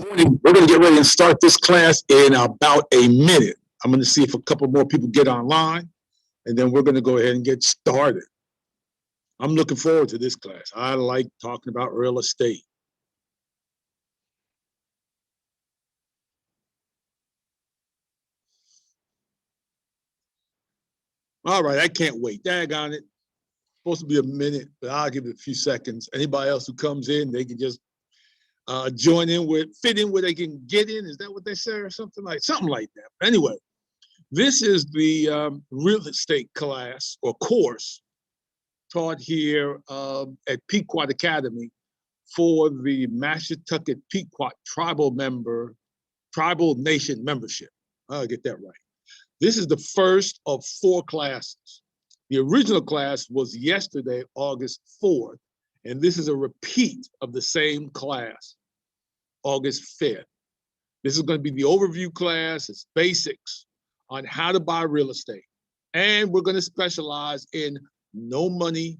Morning. We're going to get ready and start this class in about a minute. I'm going to see if a couple more people get online, and then we're going to go ahead and get started. I'm looking forward to this class. I like talking about real estate. All right, I can't wait. Daggone it. Supposed to be a minute, but I'll give it a few seconds. Anybody else who comes in, they can just join in with, fit in where they can get in. Is that what they say, or something like that? But anyway, this is the real estate class or course taught here at Pequot Academy for the Mashantucket Pequot tribal nation membership. I'll get that right. This is the first of 4 classes. The original class was yesterday, August 4th, and this is a repeat of the same class, August 5th. This is going to be the overview class. It's basics on how to buy real estate. And we're going to specialize in no money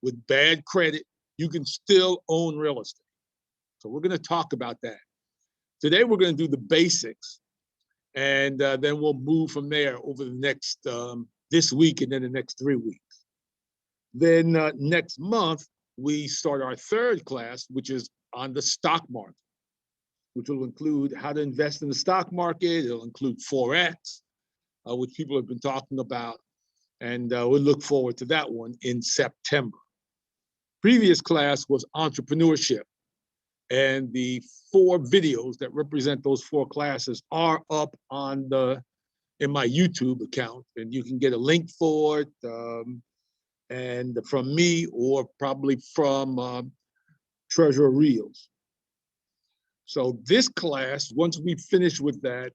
with bad credit. You can still own real estate. So we're going to talk about that. Today, we're going to do the basics. And then we'll move from there over the next, this week and then the next 3 weeks. Then next month, we start our 3rd class, which is on the stock market, which will include how to invest in the stock market. It'll include Forex, which people have been talking about. And we'll look forward to that one in September. Previous class was entrepreneurship. And the 4 videos that represent those 4 classes are up on in my YouTube account, and you can get a link for it, and from me or probably from Treasurer Reels. So this class, once we finish with that,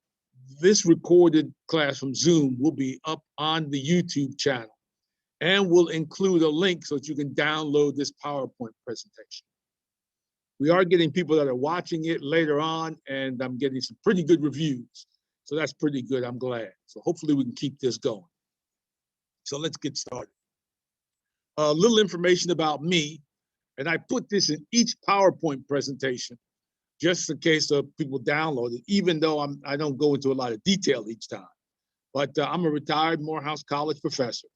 this recorded class from Zoom will be up on the YouTube channel, and will include a link so that you can download this PowerPoint presentation. We are getting people that are watching it later on, and I'm getting some pretty good reviews. So that's pretty good. I'm glad. So hopefully we can keep this going. So let's get started. A little information about me, and I put this in each PowerPoint presentation just in case people download it, even though I don't go into a lot of detail each time. But I'm a retired Morehouse College professor,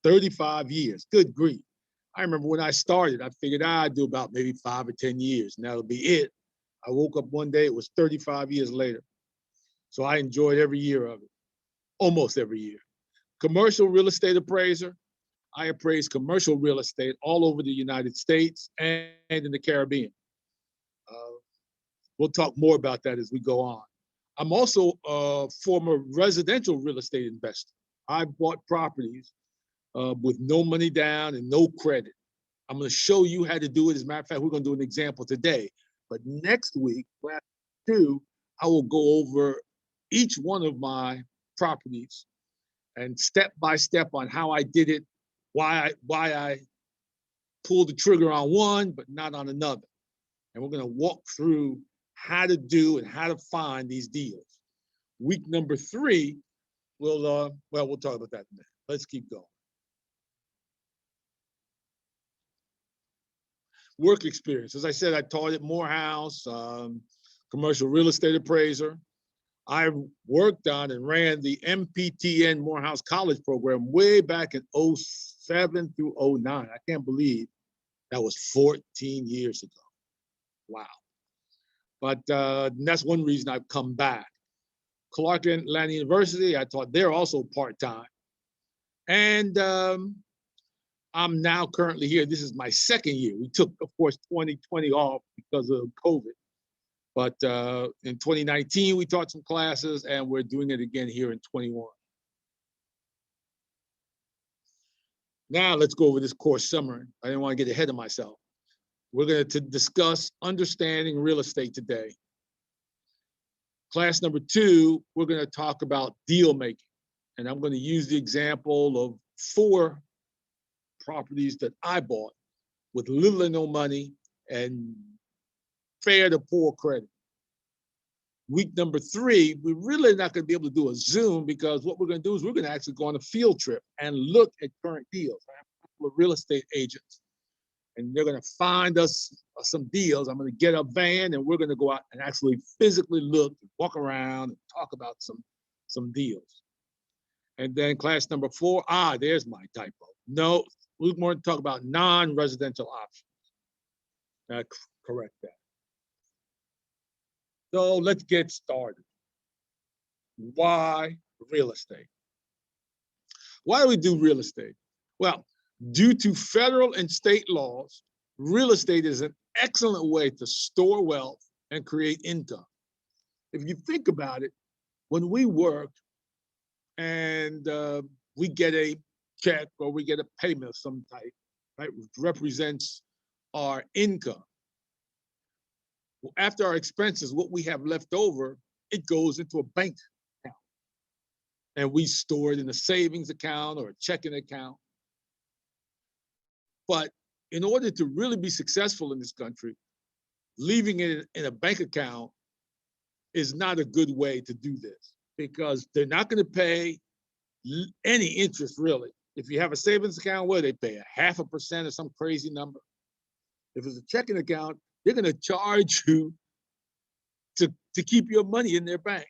35 years. Good grief. I remember when I started, I figured I'd do about maybe 5 or 10 years, and that'll be it. I woke up one day, it was 35 years later. So I enjoyed every year of it, almost every year. Commercial real estate appraiser. I appraise commercial real estate all over the United States and in the Caribbean. We'll talk more about that as we go on. I'm also a former residential real estate investor. I bought properties with no money down and no credit. I'm going to show you how to do it. As a matter of fact, we're going to do an example today. But next week, class 2, I will go over each one of my properties and step by step on how I did it, why I pulled the trigger on one but not on another. And we're going to walk through how to do and how to find these deals. Week number 3, we'll talk about that in a minute. Let's keep going. Work experience. As I said, I taught at Morehouse, commercial real estate appraiser. I worked on and ran the MPTN Morehouse College program way back in 07 through 09. I can't believe that was 14 years ago. Wow. But that's one reason I've come back. Clark Atlanta University, I taught there also part-time. And I'm now currently here. This is my 2nd year. We took, of course, 2020 off because of COVID. But in 2019, we taught some classes, and we're doing it again here in 21. Now let's go over this course summary. I didn't want to get ahead of myself. We're going to discuss understanding real estate today. Class number 2, we're going to talk about deal making. And I'm going to use the example of 4 properties that I bought with little or no money and fair to poor credit. Week number 3, we're really not going to be able to do a Zoom because what we're going to do is we're going to actually go on a field trip and look at current deals. I have a couple of real estate agents and they're going to find us some deals. I'm going to get a van, and we're going to go out and actually physically look, walk around, and talk about some deals. And then class number 4, there's my typo. No, we're going to talk about non-residential options. Correct that. So let's get started. Why real estate? Why do we do real estate? Well, due to federal and state laws, real estate is an excellent way to store wealth and create income. If you think about it, when we work and we get a check or we get a payment of some type, right, which represents our income. After our expenses, what we have left over, it goes into a bank account. And we store it in a savings account or a checking account. But in order to really be successful in this country, leaving it in a bank account is not a good way to do this, because they're not going to pay any interest, really. If you have a savings account, what do they pay? 0.5% or some crazy number? If it's a checking account, they're going to charge you to keep your money in their bank.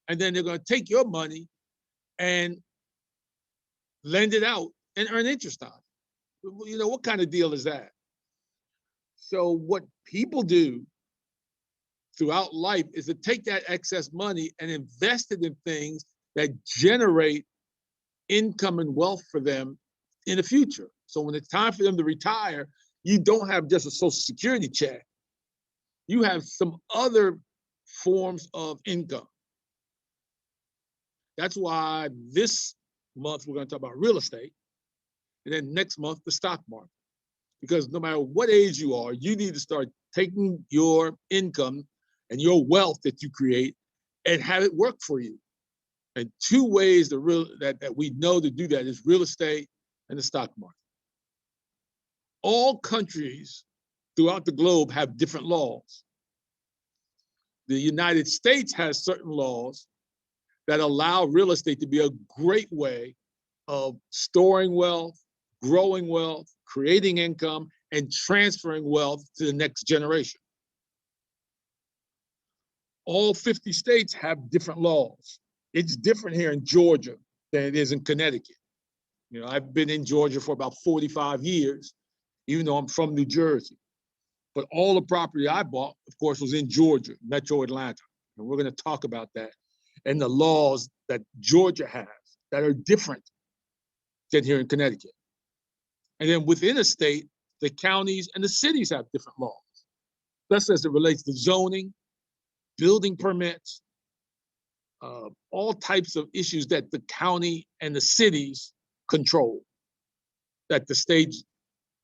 And then they're going to take your money and lend it out and earn interest on it. You know, what kind of deal is that? So what people do throughout life is to take that excess money and invest it in things that generate income and wealth for them in the future. So when it's time for them to retire, you don't have just a Social Security check. You have some other forms of income. That's why this month we're going to talk about real estate, and then next month the stock market. Because no matter what age you are, you need to start taking your income and your wealth that you create and have it work for you. And 2 ways that we know to do that is real estate and the stock market. All countries throughout the globe have different laws. The United States has certain laws that allow real estate to be a great way of storing wealth, growing wealth, creating income, and transferring wealth to the next generation. All 50 states have different laws. It's different here in Georgia than it is in Connecticut. You know, I've been in Georgia for about 45 years, even though I'm from New Jersey. But all the property I bought, of course, was in Georgia, Metro Atlanta. And we're going to talk about that and the laws that Georgia has that are different than here in Connecticut. And then within a state, the counties and the cities have different laws. That's as it relates to zoning, building permits, all types of issues that the county and the cities control, that the states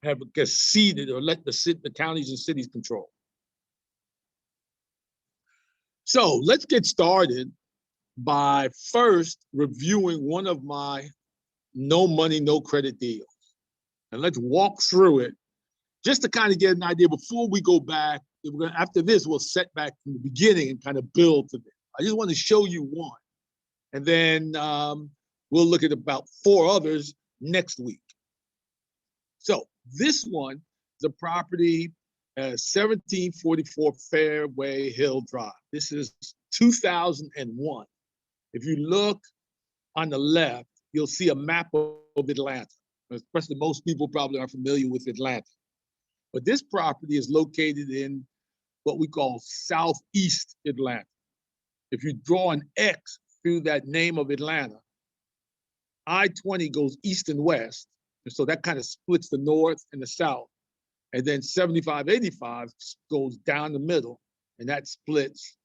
have ceded or let the counties and cities control. So let's get started by first reviewing one of my no money, no credit deals. And let's walk through it just to kind of get an idea before we go back. After this, we'll set back from the beginning and kind of build to this. I just want to show you one. And then we'll look at about 4 others next week. So this one is a property at 1744 Fairway Hill Drive. This is 2001. If you look on the left, you'll see a map of Atlanta. Especially most people probably are familiar with Atlanta. But this property is located in what we call Southeast Atlanta. If you draw an X through that name of Atlanta, I-20 goes east and west. And so that kind of splits the north and the south. And then 7585 goes down the middle, and that splits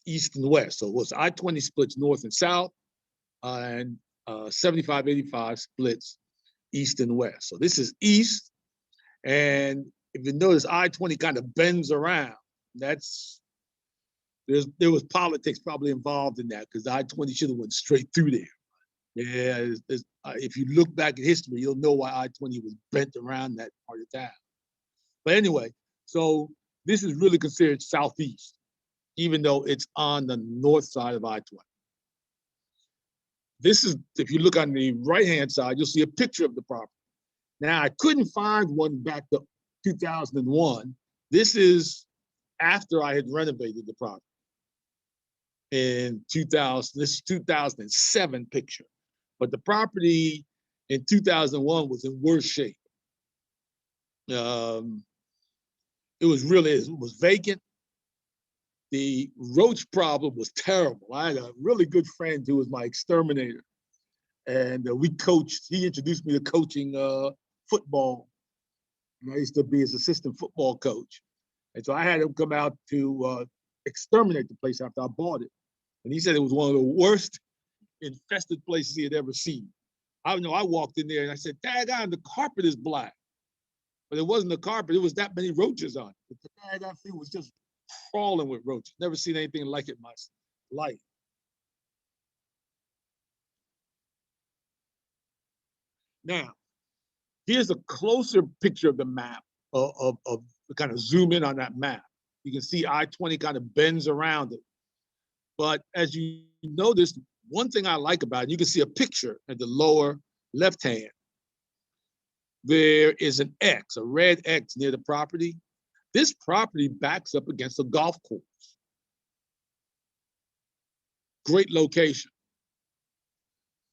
east and west. So what's I-20 splits north and south, and 7585 splits east and west. So this is east. And if you notice, I-20 kind of bends around. There was politics probably involved in that, because I-20 should have went straight through there. Yeah, if you look back at history, you'll know why I-20 was bent around that part of town. But anyway, so this is really considered southeast, even though it's on the north side of I-20. This is, if you look on the right-hand side, you'll see a picture of the property. Now, I couldn't find one back to 2001. This is after I had renovated the property in 2000. This is 2007 picture. But the property in 2001 was in worse shape. It was vacant. The roach problem was terrible. I had a really good friend who was my exterminator. And we coached, he introduced me to coaching football. And I used to be his assistant football coach. And so I had him come out to exterminate the place after I bought it. And he said it was one of the worst infested places he had ever seen. I know I walked in there and I said, daggone, the carpet is black. But it wasn't the carpet, it was that many roaches on it. The daggone thing was just crawling with roaches. Never seen anything like it in my life. Now, here's a closer picture of the map, of kind of zoom in on that map. You can see I-20 kind of bends around it. But as you notice, one thing I like about it, you can see a picture at the lower left hand. There is an X, a red X near the property. This property backs up against a golf course. Great location.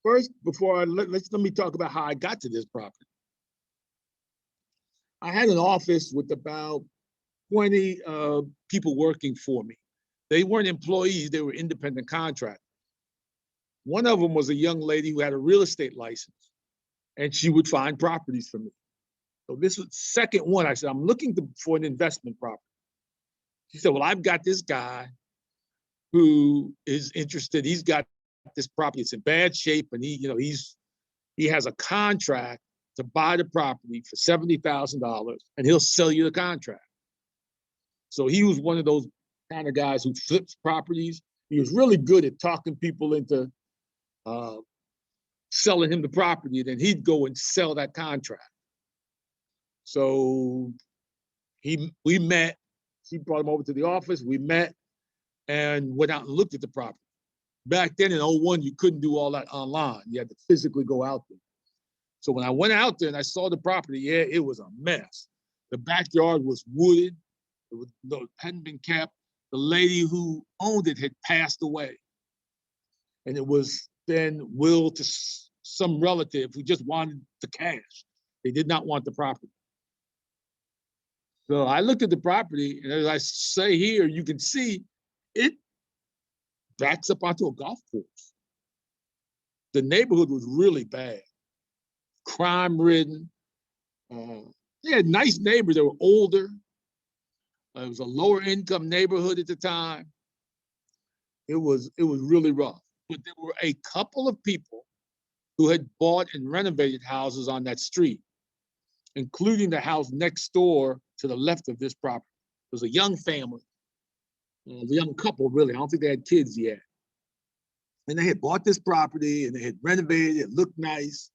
First, before let me talk about how I got to this property. I had an office with about 20 people working for me. They weren't employees, they were independent contractors. One of them was a young lady who had a real estate license, and she would find properties for me. So this was the second one. I said, I'm looking for an investment property. She said, well, I've got this guy who is interested. He's got this property. It's in bad shape, and he has a contract to buy the property for $70,000, and he'll sell you the contract. So he was one of those kind of guys who flips properties. He was really good at talking people into selling him the property, and then he'd go and sell that contract. So we met. She brought him over to the office. We met and went out and looked at the property. Back then in 01, you couldn't do all that online. You had to physically go out there. So when I went out there and I saw the property, yeah, it was a mess. The backyard was wooded. It hadn't been kept. The lady who owned it had passed away. And it was then willed to some relative who just wanted the cash. They did not want the property. So I looked at the property, and as I say here, you can see it backs up onto a golf course. The neighborhood was really bad, crime-ridden. They had nice neighbors. They were older. It was a lower-income neighborhood at the time. It was really rough. But there were a couple of people who had bought and renovated houses on that street, including the house next door to the left of this property. It was a young family, a young couple, really. I don't think they had kids yet. And they had bought this property and they had renovated it. It looked nice.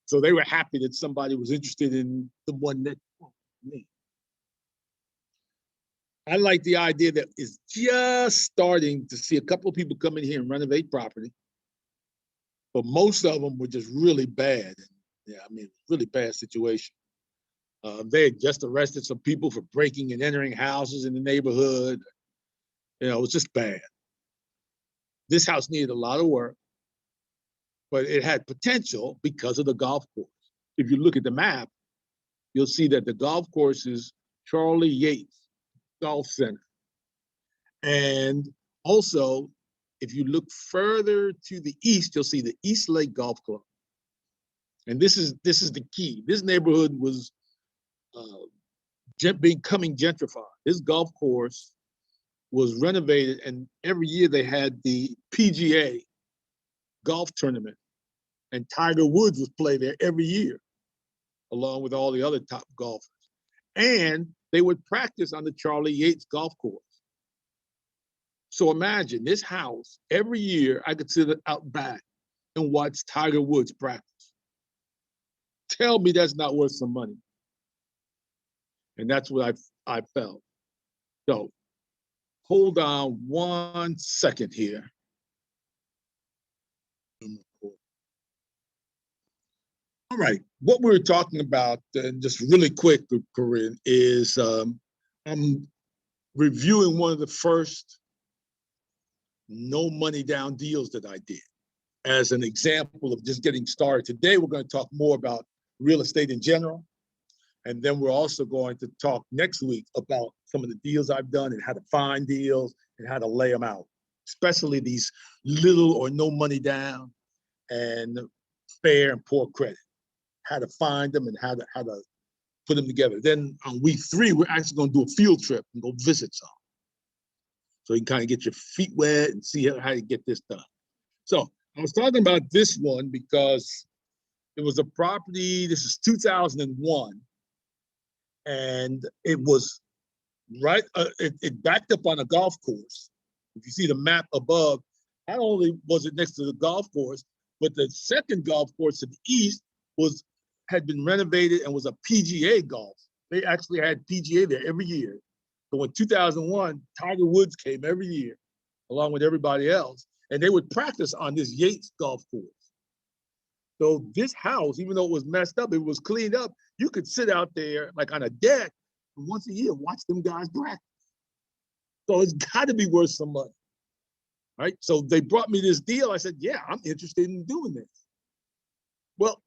So they were happy that somebody was interested in the one that me. I like the idea that it's just starting to see a couple of people come in here and renovate property. But most of them were just really bad. Yeah, I mean, really bad situation. They had just arrested some people for breaking and entering houses in the neighborhood. It was just bad. This house needed a lot of work, but it had potential because of the golf course. If you look at the map, you'll see that the golf course is Charlie Yates Golf Center. And also, if you look further to the east, you'll see the East Lake Golf Club. And this is the key. This neighborhood was becoming gentrified. This golf course was renovated, and every year they had the PGA golf tournament, and Tiger Woods would play there every year, along with all the other top golfers. And they would practice on the Charlie Yates golf course. So imagine this house, every year I could sit out back and watch Tiger Woods practice. Tell me that's not worth some money. And that's what I felt. So hold on 1 second here. All right, what we were talking about, just really quick, Corinne, is I'm reviewing one of the first no money down deals that I did as an example of just getting started. Today, we're going to talk more about real estate in general. And then we're also going to talk next week about some of the deals I've done and how to find deals and how to lay them out, especially these little or no money down and fair and poor credit, how to find them and how to put them together. Then on week 3, we're actually going to do a field trip and go visit some. So you can kind of get your feet wet and see how you get this done. So I was talking about this one because it was a property, this is 2001, and it was right, it backed up on a golf course. If you see the map above, not only was it next to the golf course, but the second golf course to the east had been renovated and was a PGA golf. They actually had PGA there every year. So in 2001, Tiger Woods came every year, along with everybody else, and they would practice on this Yates golf course. So this house, even though it was messed up, it was cleaned up. You could sit out there like on a deck and once a year, watch them guys practice. So it's got to be worth some money, right? So they brought me this deal. I said, yeah, I'm interested in doing this. Well,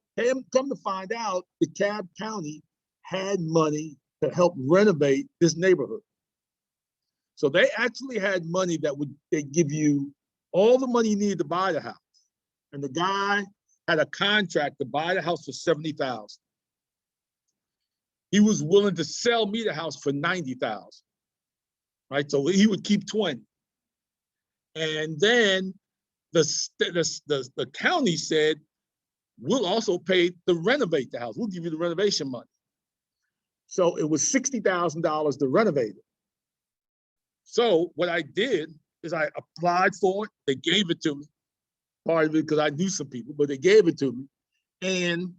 come to find out, DeKalb County had money to help renovate this neighborhood. So they actually had money that they give you all the money you needed to buy the house. And the guy had a contract to buy the house for $70,000. He was willing to sell me the house for $90,000, right? So he would keep 20. And then the county said, we'll also pay to renovate the house. We'll give you the renovation money. So it was $60,000 to renovate it. So what I did is I applied for it. They gave it to me. Part of it because I knew some people, but they gave it to me. And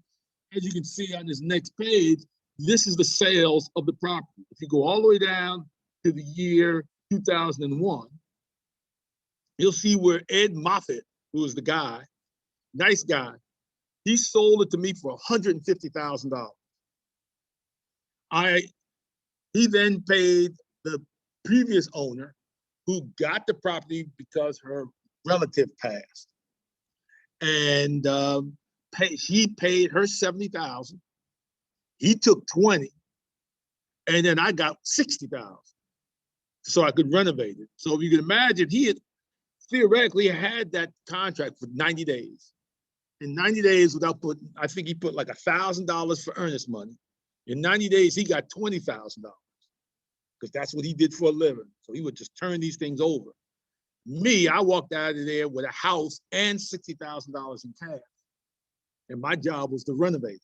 as you can see on this next page, this is the sales of the property. If you go all the way down to the year 2001, you'll see where Ed Moffitt, who was the guy, nice guy, he sold it to me for $150,000. He then paid the previous owner who got the property because her relative passed. And he paid her $70,000. He took 20, and then I got 60,000, so I could renovate it. So you can imagine, he had theoretically had that contract for 90 days. In 90 days, without putting, I think he put like $1,000 for earnest money. In 90 days, he got $20,000 because that's what he did for a living. So he would just turn these things over. Me, I walked out of there with a house and $60,000 in cash. And my job was to renovate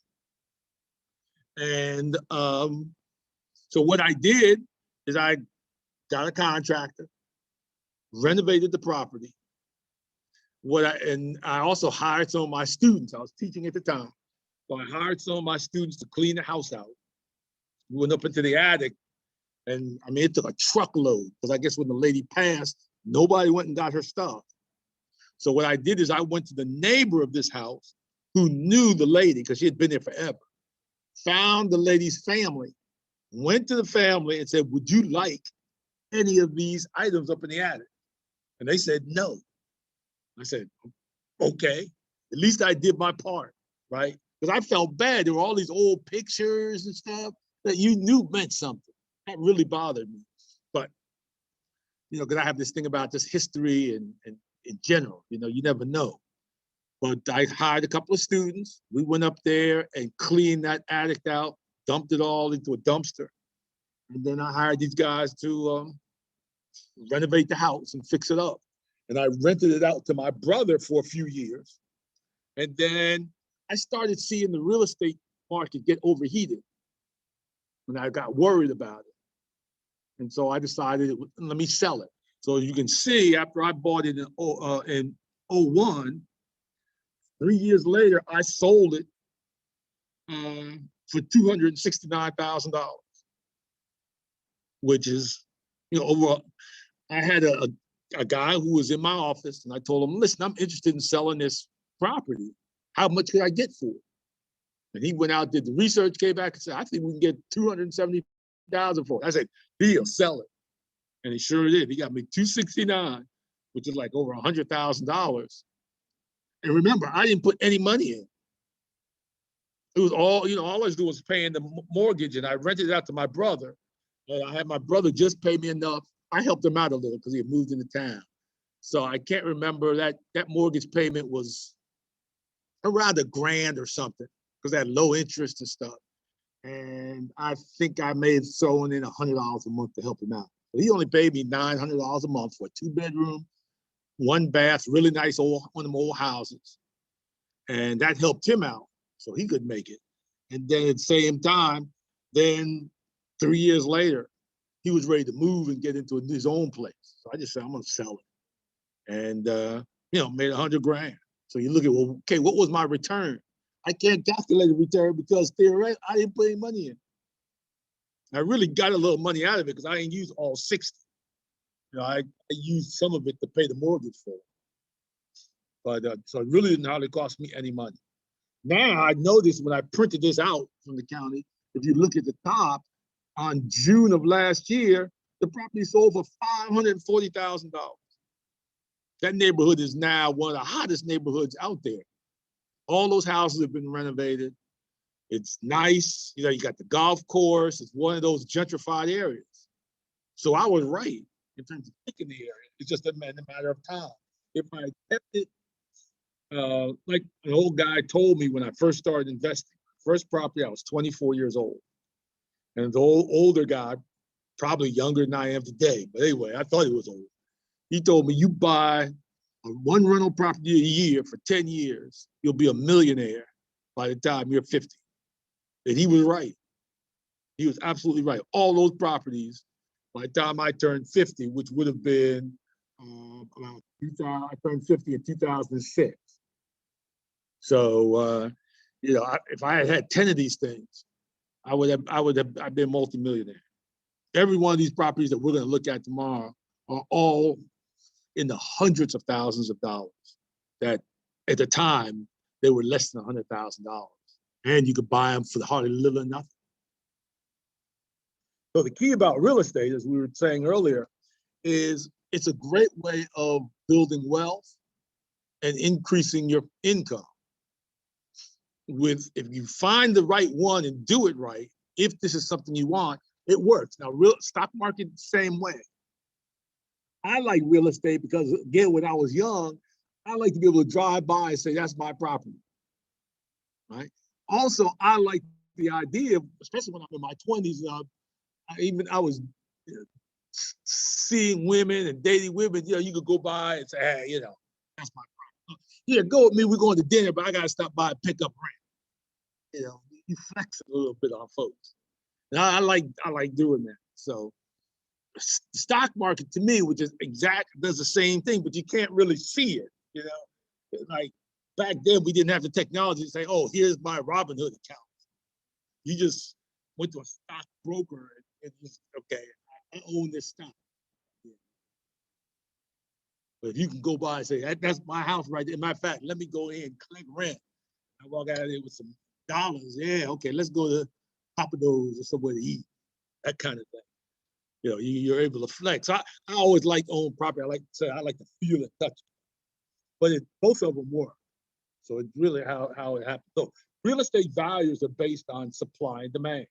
it. And so what I did is I got a contractor, renovated the property. And I also hired some of my students. I was teaching at the time. So I hired some of my students to clean the house out. We went up into the attic, and I mean, it took a truckload because I guess when the lady passed, nobody went and got her stuff. So what I did is I went to the neighbor of this house who knew the lady because she had been there forever, found the lady's family, went to the family and said, would you like any of these items up in the attic? And they said, no. I said, okay, at least I did my part, right? Because I felt bad. There were all these old pictures and stuff that you knew meant something. That really bothered me. But, you know, because I have this thing about just history and in general, you know, you never know. But I hired a couple of students. We went up there and cleaned that attic out, dumped it all into a dumpster. And then I hired these guys to renovate the house and fix it up. And I rented it out to my brother for a few years. And then I started seeing the real estate market get overheated. And I got worried about it. And so I decided, let me sell it. So as you can see, after I bought it in 01, 3 years later, I sold it for $269,000, which is, you know, overall. I had a guy who was in my office, and I told him, listen, I'm interested in selling this property. How much could I get for it? And he went out, did the research, came back and said, I think we can get 270,000 for it. I said, he'll sell it. And he sure did. He got me 269, which is like over $100,000. And remember, I didn't put any money in. It was all, all I was doing was paying the mortgage, and I rented it out to my brother. And I had my brother just pay me enough. I helped him out a little because he had moved into town. So I can't remember that mortgage payment was around $1,000 or something because I had low interest and stuff. And I think I may have thrown in $100 a month to help him out. So he only paid me $900 a month for a 2-bedroom, 1 bath, really nice one of them old houses. And that helped him out so he could make it. And then at the same time, then 3 years later, he was ready to move and get into his own place. So I just said, I'm gonna sell it. And made $100,000. So you look at, well, okay, what was my return? I can't calculate the return because theoretically, I didn't put any money in. I really got a little money out of it because I didn't use all 60. I used some of it to pay the mortgage for it. But so it really didn't hardly cost me any money. Now I noticed when I printed this out from the county, if you look at the top, on June of last year, the property sold for $540,000. That neighborhood is now one of the hottest neighborhoods out there. All those houses have been renovated. It's nice. You got the golf course. It's one of those gentrified areas. So I was right in terms of picking the area. It's just a matter of time. If I kept it, like an old guy told me when I first started investing, first property, I was 24 years old. And the older guy, probably younger than I am today, but anyway, I thought he was old. He told me, you buy one rental property a year for 10 years, you'll be a millionaire by the time you're 50. And he was right. He was absolutely right. All those properties, by the time I turned 50, which would have been about 2000, I turned 50 in 2006. So, if I had had 10 of these things, I've been multimillionaire. Every one of these properties that we're going to look at tomorrow are all in the hundreds of thousands of dollars that at the time they were less than $100,000. And you could buy them for hardly little or nothing. So the key about real estate, as we were saying earlier, is it's a great way of building wealth and increasing your income. If you find the right one and do it right, if this is something you want, it works. Now, real stock market, same way. I like real estate because, again, when I was young, I like to be able to drive by and say, that's my property, right? Also, I like the idea, especially when I'm in my 20s, I was seeing women and dating women, you could go by and say, hey, that's my property. Yeah, go with me, we're going to dinner, but I got to stop by and pick up rent. You flex a little bit on folks. And I like doing that. So the stock market to me, which is does the same thing, but you can't really see it. Like back then we didn't have the technology to say, oh, here's my Robinhood account. You just went to a stock broker and just, okay, I own this stock. Yeah. But if you can go by and say, that's my house right there. Matter of fact, let me go in and collect rent. I walk out of there with some dollars. Yeah, okay, let's go to Papa Do's or somewhere to eat. That kind of thing. You're able to flex. I always like to own property. I like to feel and touch it. But both of them work. So it's really how it happens. So real estate values are based on supply and demand.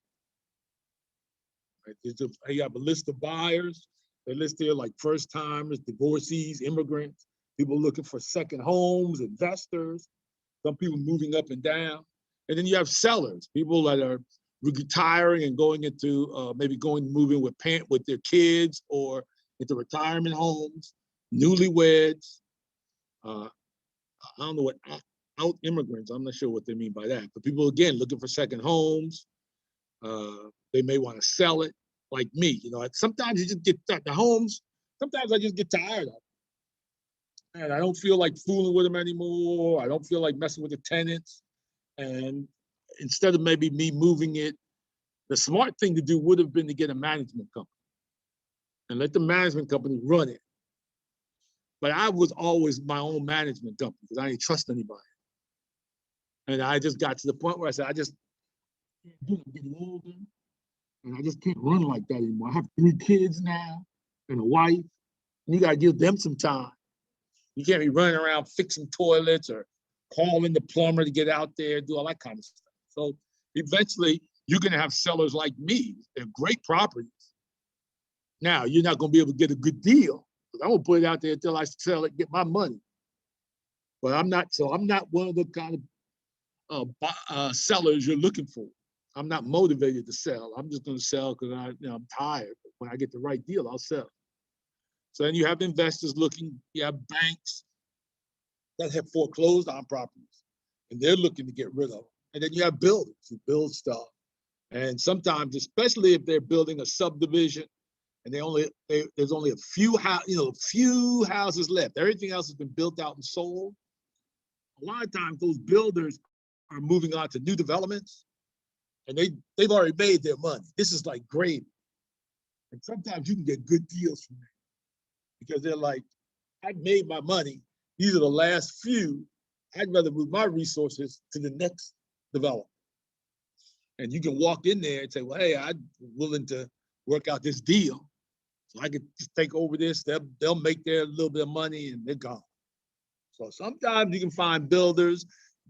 Right? You have a list of buyers. They list there like first timers, divorcees, immigrants, people looking for second homes, investors, some people moving up and down. And then you have sellers, people that are retiring and going into moving with their kids or into retirement homes, newlyweds. I don't know what out immigrants. I'm not sure what they mean by that. But people again looking for second homes. They may want to sell it, like me. Sometimes you just get the homes. Sometimes I just get tired of it, and I don't feel like fooling with them anymore. I don't feel like messing with the tenants, and instead of maybe me moving it, the smart thing to do would have been to get a management company and let the management company run it. But I was always my own management company because I didn't trust anybody. And I just got to the point where I said, I just can't do it. I'm getting older, and I just can't run like that anymore. I have 3 kids now and a wife, and you got to give them some time. You can't be running around fixing toilets or calling the plumber to get out there, do all that kind of stuff. So eventually, you're going to have sellers like me. They're great properties. Now, you're not going to be able to get a good deal, because I'm going to put it out there until I sell it, get my money. But I'm not one of the kind of sellers you're looking for. I'm not motivated to sell. I'm just going to sell because I'm tired. But when I get the right deal, I'll sell. So then you have investors looking, you have banks that have foreclosed on properties, and they're looking to get rid of them. And then you have builders who build stuff. And sometimes, especially if they're building a subdivision and there's only a few houses left, everything else has been built out and sold. A lot of times those builders are moving on to new developments, and they've already made their money. This is like gravy. And sometimes you can get good deals from them because they're like, I made my money. These are the last few. I'd rather move my resources to the next development. And you can walk in there and say, well, hey, I'm willing to work out this deal. So I could just take over this. They'll make their little bit of money and they're gone. So sometimes you can find builders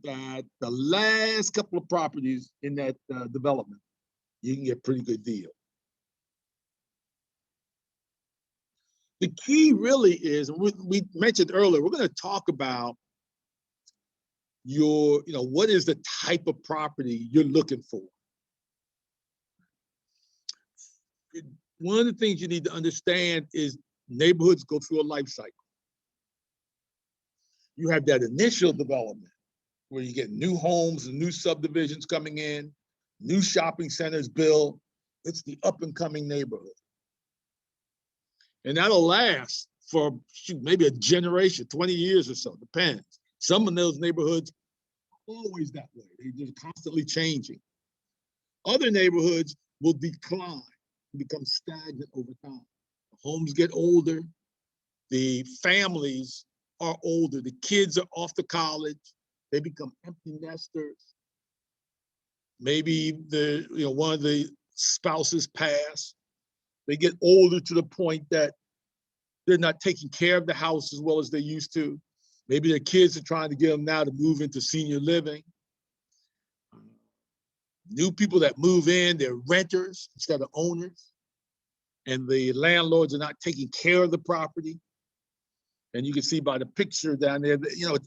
that the last couple of properties in that development, you can get a pretty good deal. The key really is, and we mentioned earlier, we're going to talk about what is the type of property you're looking for. One of the things you need to understand is neighborhoods go through a life cycle. You have that initial development where you get new homes and new subdivisions coming in, new shopping centers built. It's the up and coming neighborhood. And that'll last for maybe a generation, 20 years or so, depends. Some of those neighborhoods are always that way. They're just constantly changing. Other neighborhoods will decline, become stagnant over time. The homes get older, the families are older, the kids are off to college, they become empty nesters. Maybe one of the spouses pass. They get older to the point that they're not taking care of the house as well as they used to. Maybe their kids are trying to get them now to move into senior living. New people that move in, they're renters instead of owners. And the landlords are not taking care of the property. And you can see by the picture down there,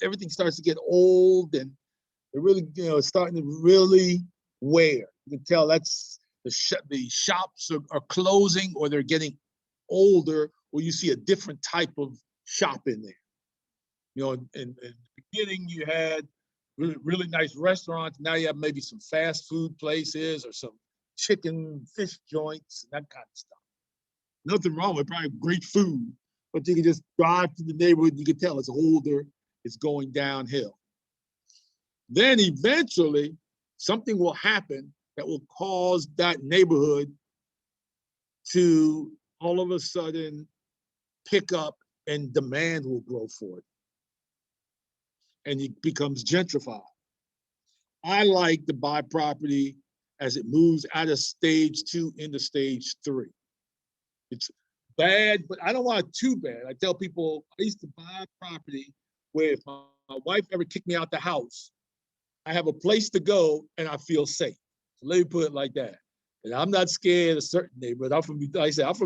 everything starts to get old and they're really, it's starting to really wear. You can tell that's the shops are closing or they're getting older, or you see a different type of shop in there. In the beginning, you had really nice restaurants. Now you have maybe some fast food places or some chicken, fish joints, and that kind of stuff. Nothing wrong with probably great food, but you can just drive to the neighborhood and you can tell it's older, it's going downhill. Then eventually, something will happen that will cause that neighborhood to all of a sudden pick up and demand will grow for it. And it becomes gentrified. I like to buy property as it moves out of stage 2 into stage 3. It's bad, but I don't want it too bad. I tell people, I used to buy property where if my wife ever kicked me out the house, I have a place to go and I feel safe. So let me put it like that. And I'm not scared of certain neighborhoods. I'm from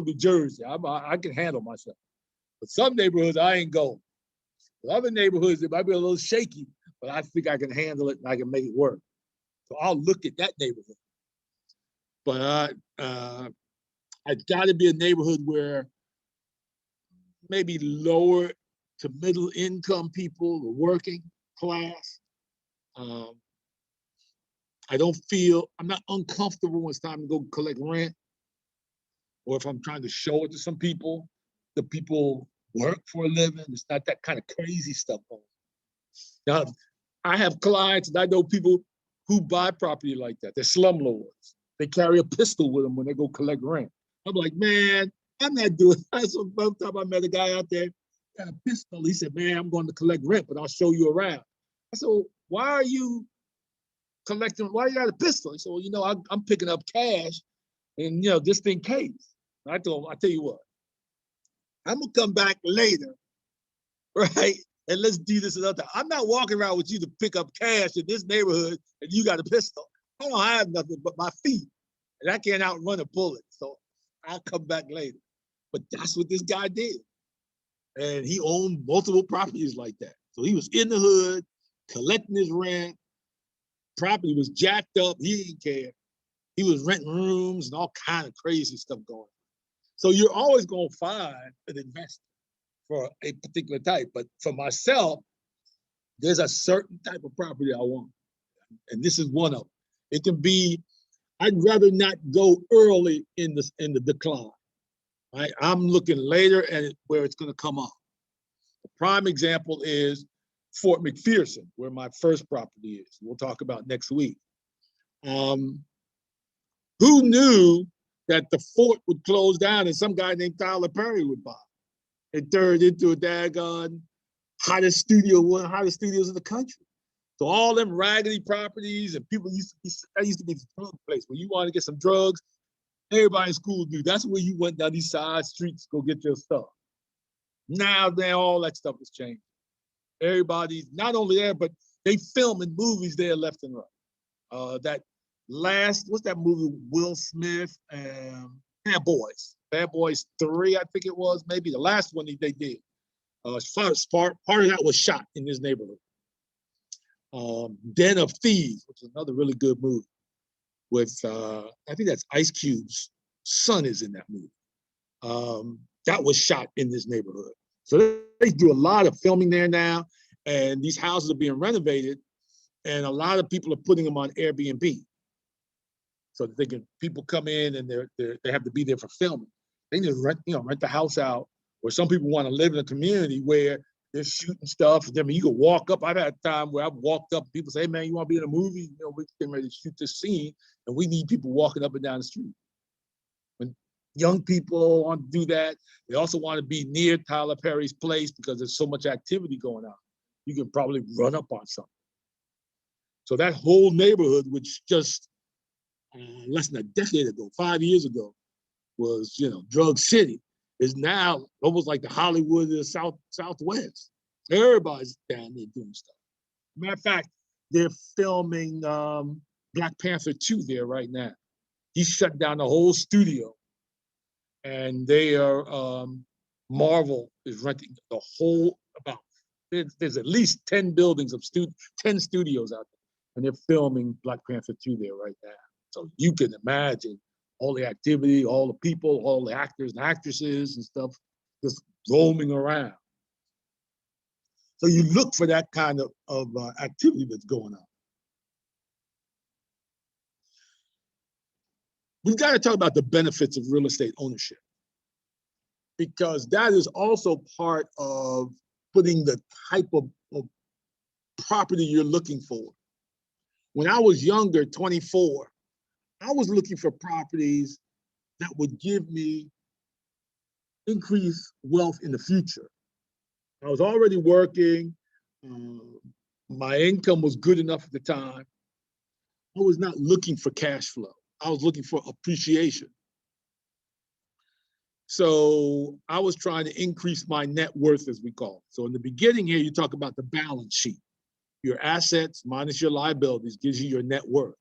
New Jersey. I can handle myself. But some neighborhoods, I ain't going. But other neighborhoods, it might be a little shaky, but I think I can handle it and I can make it work. So I'll look at that neighborhood. But it's got to be a neighborhood where maybe lower to middle income people, the working class. I'm not uncomfortable when it's time to go collect rent, or if I'm trying to show it to some people, the people work for a living. It's not that kind of crazy stuff on. Now, I have clients and I know people who buy property like that. They're slumlords. They carry a pistol with them when they go collect rent. I'm like, man, I'm not doing that. So one time I met a guy out there, got a pistol. He said, man, I'm going to collect rent, but I'll show you around. I said, well, why are you collecting, why you got a pistol? He said, well, you know, I'm picking up cash and, you know, just in case. I told him, I tell you what, I'm gonna come back later, right? And let's do this another time. I'm not walking around with you to pick up cash in this neighborhood and you got a pistol. I don't have nothing but my feet and I can't outrun a bullet. So I'll come back later. But that's what this guy did. And he owned multiple properties like that. So he was in the hood, collecting his rent. Property was jacked up. He didn't care. He was renting rooms and all kind of crazy stuff going on. So you're always going to find an investor for a particular type. But for myself, there's a certain type of property I want. And this is one of them. It can be, I'd rather not go early in the decline. Right? I'm looking later at it where it's going to come up. The prime example is Fort McPherson, where my first property is. We'll talk about next week. Who knew that the fort would close down and some guy named Tyler Perry would buy it? It turned into a daggone hottest studio, one of the hottest studios in the country. So all them raggedy properties and people that used to be the drug place. When you want to get some drugs, everybody in school knew that's where you went down these side streets to go get your stuff. Now all that stuff has changed. Everybody's not only there, but they filming movies there left and right. That last, what's that movie? Will Smith and Bad Boys. Bad Boys 3, I think it was, maybe the last one they did. Part of that was shot in this neighborhood. Den of Thieves, which is another really good movie with, I think that's Ice Cube's son is in that movie. That was shot in this neighborhood. So they do a lot of filming there now, and these houses are being renovated, and a lot of people are putting them on Airbnb. So that people come in and they have to be there for filming. They just rent the house out, or some people want to live in a community where they're shooting stuff. I mean, you can walk up. I've had a time where I've walked up, people say, hey man, you want to be in a movie? You know, we're getting ready to shoot this scene, and we need people walking up and down the street. When young people want to do that, they also want to be near Tyler Perry's place because there's so much activity going on. You can probably run up on something. So that whole neighborhood, which just less than a decade ago, 5 years ago, was, drug city, is now almost like the Hollywood of the Southwest. Everybody's down there doing stuff. Matter of fact, they're filming Black Panther 2 there right now. He shut down the whole studio, and they are, Marvel is renting the whole, there's at least 10 buildings of 10 studios out there, and they're filming Black Panther 2 there right now. So you can imagine all the activity, all the people, all the actors and actresses and stuff just roaming around. So you look for that kind of activity that's going on. We've got to talk about the benefits of real estate ownership, because that is also part of putting the type of property you're looking for. When I was younger, 24, I was looking for properties that would give me increased wealth in the future. I was already working. My income was good enough at the time. I was not looking for cash flow. I was looking for appreciation. So I was trying to increase my net worth, as we call it. So in the beginning here, you talk about the balance sheet. Your assets minus your liabilities gives you your net worth.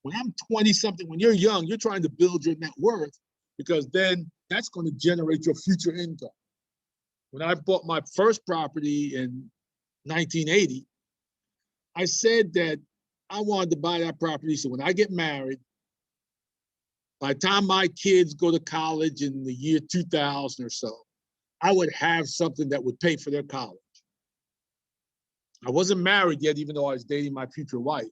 When I'm 20-something, when you're young, you're trying to build your net worth, because then that's going to generate your future income. When I bought my first property in 1980, I said that I wanted to buy that property so when I get married, by the time my kids go to college in the year 2000 or so, I would have something that would pay for their college. I wasn't married yet, even though I was dating my future wife.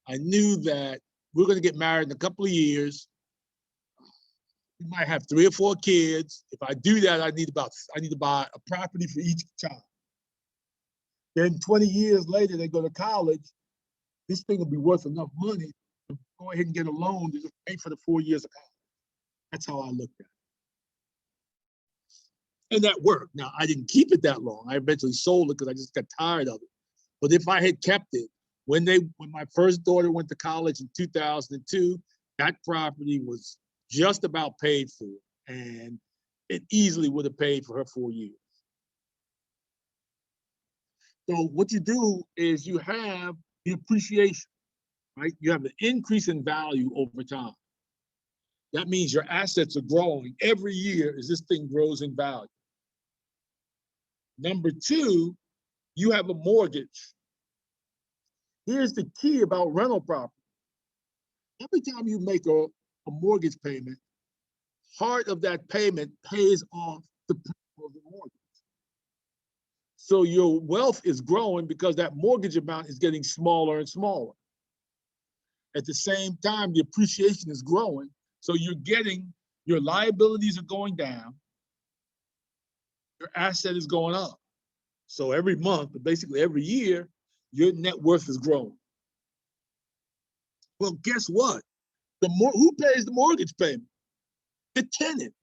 I knew that we're going to get married in a couple of years. We might have 3 or 4 kids. If I do that, I need to buy a property for each child. Then 20 years later, they go to college. This thing will be worth enough money to go ahead and get a loan to just pay for the 4 years of college. That's how I looked at it. And that worked. Now, I didn't keep it that long. I eventually sold it because I just got tired of it. But if I had kept it, When my first daughter went to college in 2002, that property was just about paid for, and it easily would have paid for her 4 years. So what you do is you have the appreciation, right? You have an increase in value over time. That means your assets are growing every year as this thing grows in value. Number two, you have a mortgage. Here's the key about rental property. Every time you make a mortgage payment, part of that payment pays off the principal of the mortgage. So your wealth is growing because that mortgage amount is getting smaller and smaller. At the same time, the appreciation is growing. So your liabilities are going down, your asset is going up. So every month, but basically every year, your net worth is growing. Well, guess what? Who pays the mortgage payment? The tenant,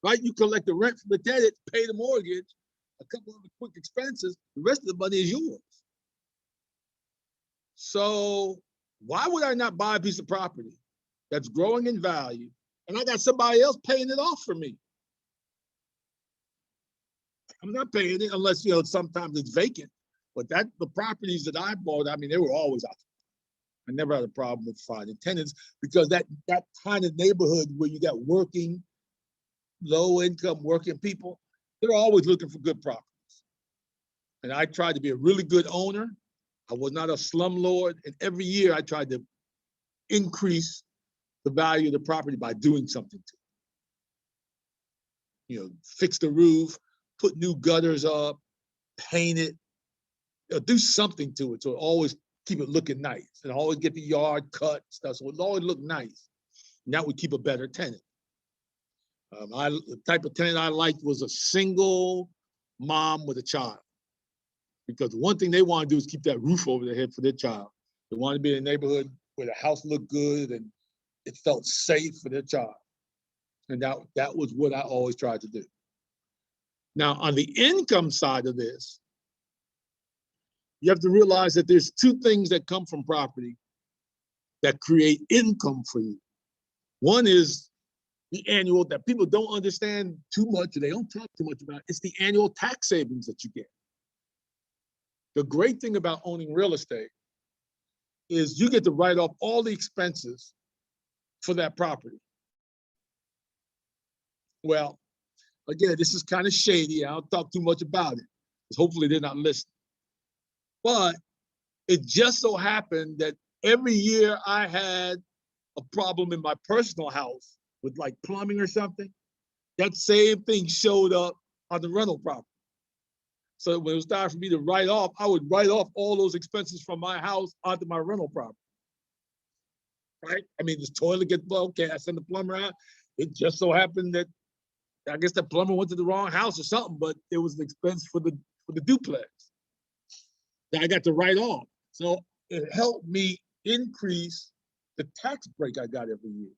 right? You collect the rent from the tenant, pay the mortgage, a couple of quick expenses, the rest of the money is yours. So why would I not buy a piece of property that's growing in value and I got somebody else paying it off for me? I'm not paying it unless, sometimes it's vacant. But the properties that I bought, I mean, they were always out. I never had a problem with finding tenants because that kind of neighborhood where you got working, low income working people, they're always looking for good properties. And I tried to be a really good owner. I was not a slumlord. And every year I tried to increase the value of the property by doing something to it. Fix the roof, put new gutters up, paint it, do something to it. So it always keep it looking nice and always get the yard cut stuff. So it always look nice. And that would keep a better tenant. The type of tenant I liked was a single mom with a child. Because one thing they want to do is keep that roof over their head for their child. They want to be in a neighborhood where the house looked good and it felt safe for their child. And that was what I always tried to do. Now, on the income side of this, you have to realize that there's two things that come from property that create income for you. One is the annual, that people don't understand too much, or they don't talk too much about. It's the annual tax savings that you get. The great thing about owning real estate is you get to write off all the expenses for that property. Well, again, this is kind of shady. I don't talk too much about it, because hopefully they're not listening. But it just so happened that every year I had a problem in my personal house with like plumbing or something, that same thing showed up on the rental property. So when it was time for me to write off, I would write off all those expenses from my house onto my rental property. Right? I mean, this toilet gets blown, okay, I send the plumber out. It just so happened that I guess the plumber went to the wrong house or something, but it was an expense for the duplex that I got to write off. So it helped me increase the tax break I got every year.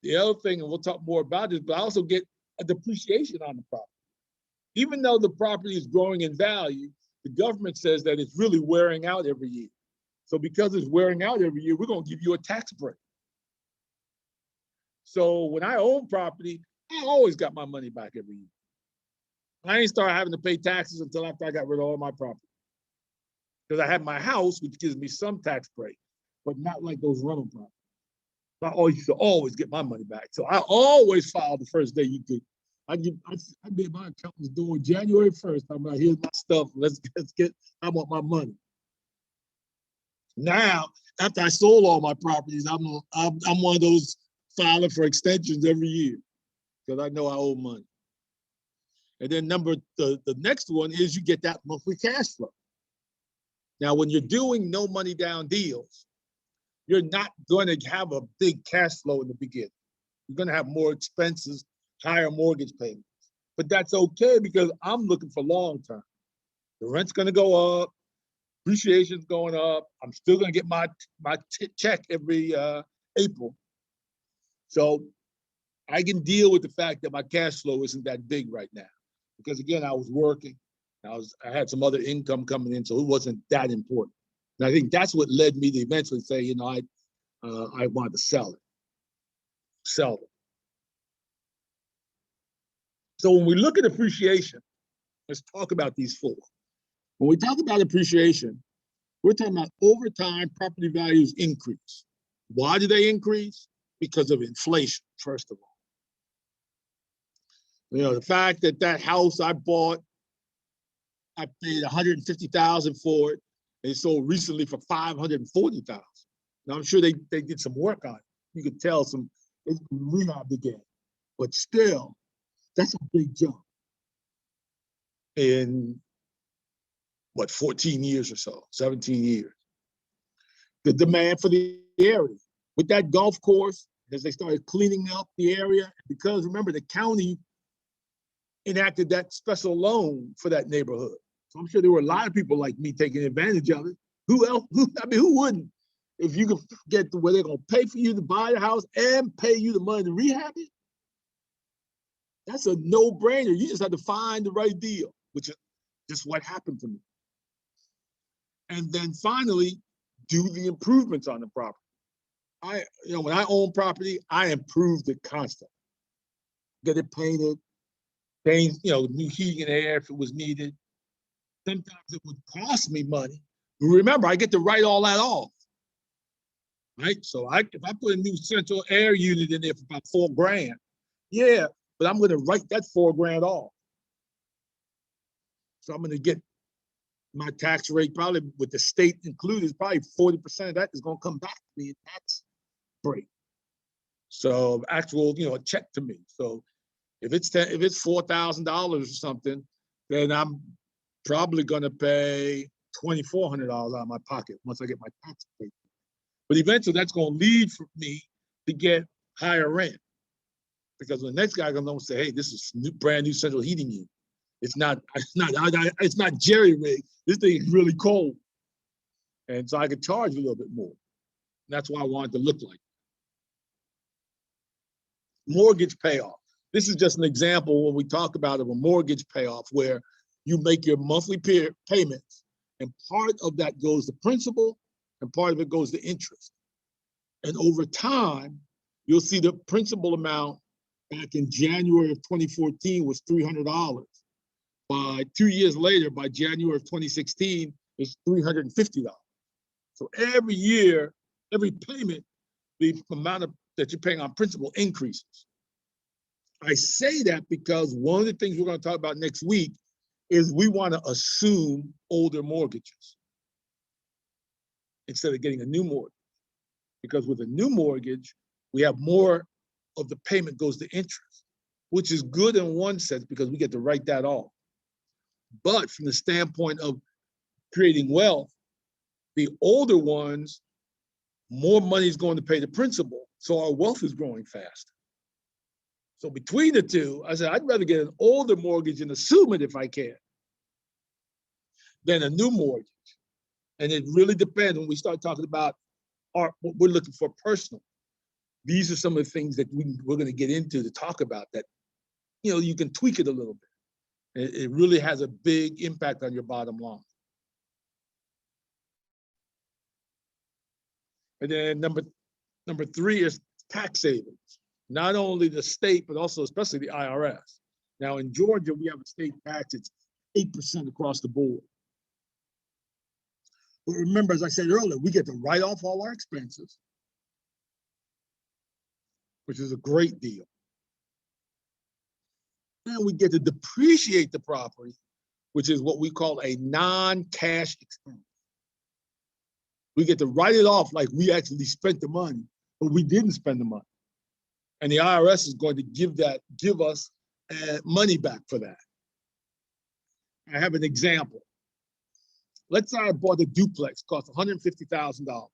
The other thing, and we'll talk more about this, but I also get a depreciation on the property. Even though the property is growing in value, the government says that it's really wearing out every year. So because it's wearing out every year, we're going to give you a tax break. So when I own property, I always got my money back every year. I ain't started having to pay taxes until after I got rid of all my property. Because I have my house, which gives me some tax break, but not like those rental properties. I used to always get my money back. So I always file the first day you could. I did my accountant's door January 1st. I'm like, here's my stuff. Let's get, I want my money. Now, after I sold all my properties, I'm one of those filing for extensions every year because I know I owe money. And then the next one is you get that monthly cash flow. Now, when you're doing no money down deals, you're not going to have a big cash flow in the beginning. You're going to have more expenses, higher mortgage payments. But that's okay because I'm looking for long term. The rent's going to go up, appreciation's going up. I'm still going to get my check every April. So I can deal with the fact that my cash flow isn't that big right now. Because again, I was working. I had some other income coming in, so it wasn't that important. And I think that's what led me to eventually say, you know, I wanted to sell it. So when we look at appreciation, let's talk about these four. When we talk about appreciation, we're talking about over time property values increase. Why do they increase? Because of inflation, first of all. You know, the fact that that house I bought, I paid $150,000 for it, and it sold recently for $540,000. Now I'm sure they did some work on it. You could tell it's rehabbed again, but still, that's a big jump in what, 14 years or so, 17 years. The demand for the area. With that golf course, as they started cleaning up the area, because remember, the county enacted that special loan for that neighborhood. So I'm sure there were a lot of people like me taking advantage of it. Who else? Who wouldn't? If you could get to where they're going to pay for you to buy the house and pay you the money to rehab it, that's a no-brainer. You just have to find the right deal, which is just what happened to me. And then finally, do the improvements on the property. When I own property, I improved it constantly. Get it painted, change, new heating and air if it was needed. Sometimes it would cost me money. But remember, I get to write all that off. Right? So if I put a new central air unit in there for about $4,000, yeah, but I'm going to write that $4,000 off. So I'm going to get my tax rate, probably with the state included, is probably 40% of that is going to come back to me in tax break. So actual, a check to me. So if it's $4,000 or something, then I'm probably going to pay $2,400 out of my pocket once I get my tax paid. But eventually, that's going to lead for me to get higher rent, because the next guy going to say, "Hey, this is brand new central heating unit. It's not jerry rig. This thing is really cold," and so I could charge a little bit more. And that's why I wanted to look like it. Mortgage payoff. This is just an example when we talk about a mortgage payoff where you make your monthly payments, and part of that goes to principal, and part of it goes to interest. And over time, you'll see the principal amount back in January of 2014 was $300. By 2 years later, by January of 2016, it's $350. So every year, every payment, the amount that you're paying on principal increases. I say that because one of the things we're going to talk about next week is we want to assume older mortgages instead of getting a new mortgage. Because with a new mortgage, we have more of the payment goes to interest, which is good in one sense because we get to write that off. But from the standpoint of creating wealth, the older ones, more money is going to pay the principal, so our wealth is growing faster. So between the two, I said, I'd rather get an older mortgage and assume it if I can than a new mortgage. And it really depends when we start talking about what we're looking for personal. These are some of the things that we're going to get into to talk about that, you can tweak it a little bit. It really has a big impact on your bottom line. And then number three is tax savings. Not only the state, but also especially the IRS. Now in Georgia, we have a state tax, it's 8% across the board. But remember, as I said earlier, we get to write off all our expenses, which is a great deal. And we get to depreciate the property, which is what we call a non-cash expense. We get to write it off like we actually spent the money, but we didn't spend the money. And the IRS is going to give us money back for that. I have an example. Let's say I bought a duplex, cost $150,000.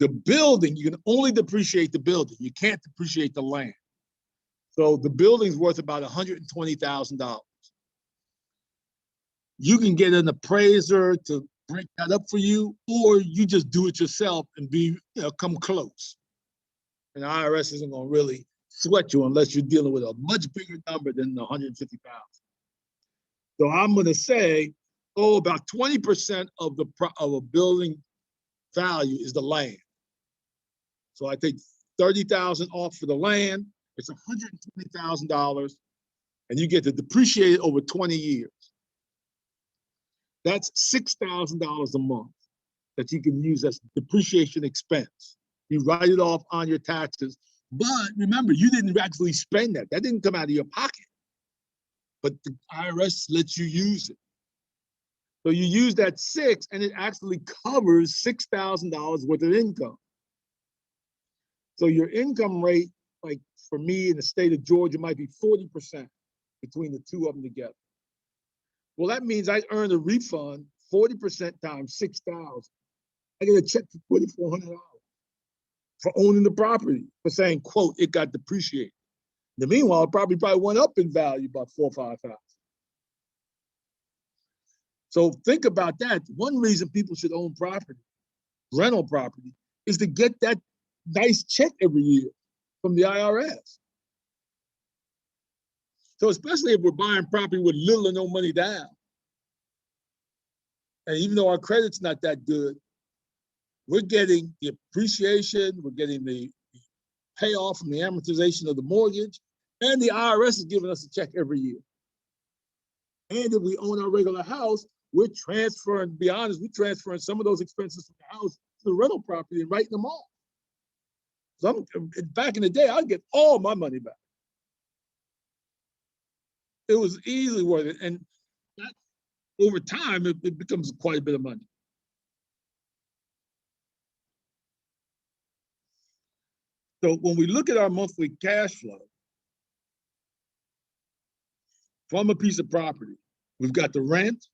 The building, you can only depreciate the building. You can't depreciate the land. So the building's worth about $120,000. You can get an appraiser to break that up for you, or you just do it yourself and come close. And the IRS isn't going to really sweat you unless you're dealing with a much bigger number than the $150,000. So I'm going to say, oh, about 20% of a building value is the land. So I take 30,000 off for the land. It's $120,000, and you get to depreciate it over 20 years. That's $6,000 a month that you can use as depreciation expense. You write it off on your taxes, but remember, you didn't actually spend that. That didn't come out of your pocket, but the IRS lets you use it. So you use that six, and it actually covers $6,000 worth of income. So your income rate, like for me in the state of Georgia, might be 40% between the two of them together. Well, that means I earned a refund 40% times 6,000. I get a check for $2,400 for owning the property, for saying, quote, it got depreciated. In the meanwhile, it probably went up in value by 4,000 or 5,000. So think about that. One reason people should own property, rental property, is to get that nice check every year from the IRS. So especially if we're buying property with little or no money down, and even though our credit's not that good, we're getting the appreciation, we're getting the payoff from the amortization of the mortgage, and the IRS is giving us a check every year. And if we own our regular house, we're transferring, to be honest, we're transferring some of those expenses from the house to the rental property and writing them off. So back in the day, I'd get all my money back. It was easily worth it. And that, over time, it becomes quite a bit of money. So when we look at our monthly cash flow from a piece of property, we've got the rent,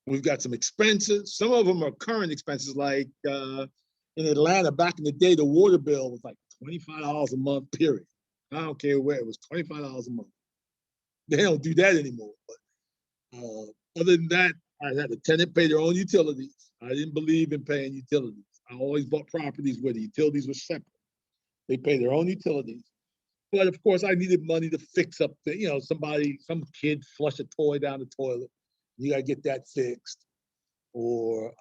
we've got some expenses. Some of them are current expenses, like in Atlanta, back in the day, the water bill was like $25 a month, period. I don't care where, it was $25 a month. They don't do that anymore. But other than that, I had the tenant pay their own utilities. I didn't believe in paying utilities. I always bought properties where the utilities were separate. They pay their own utilities. But of course, I needed money to fix up the, some kid flushed a toy down the toilet. You got to get that fixed. Or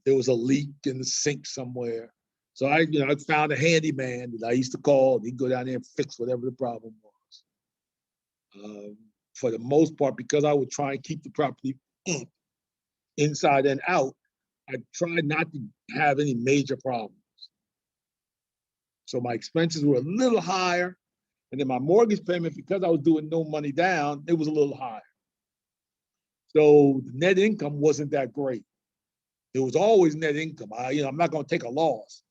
there was a leak in the sink somewhere. So I found a handyman that I used to call. He'd go down there and fix whatever the problem was. For the most part, because I would try and keep the property inside and out, I tried not to have any major problems. So my expenses were a little higher. And then my mortgage payment, because I was doing no money down, it was a little higher. So the net income wasn't that great. It was always net income. I'm not going to take a loss,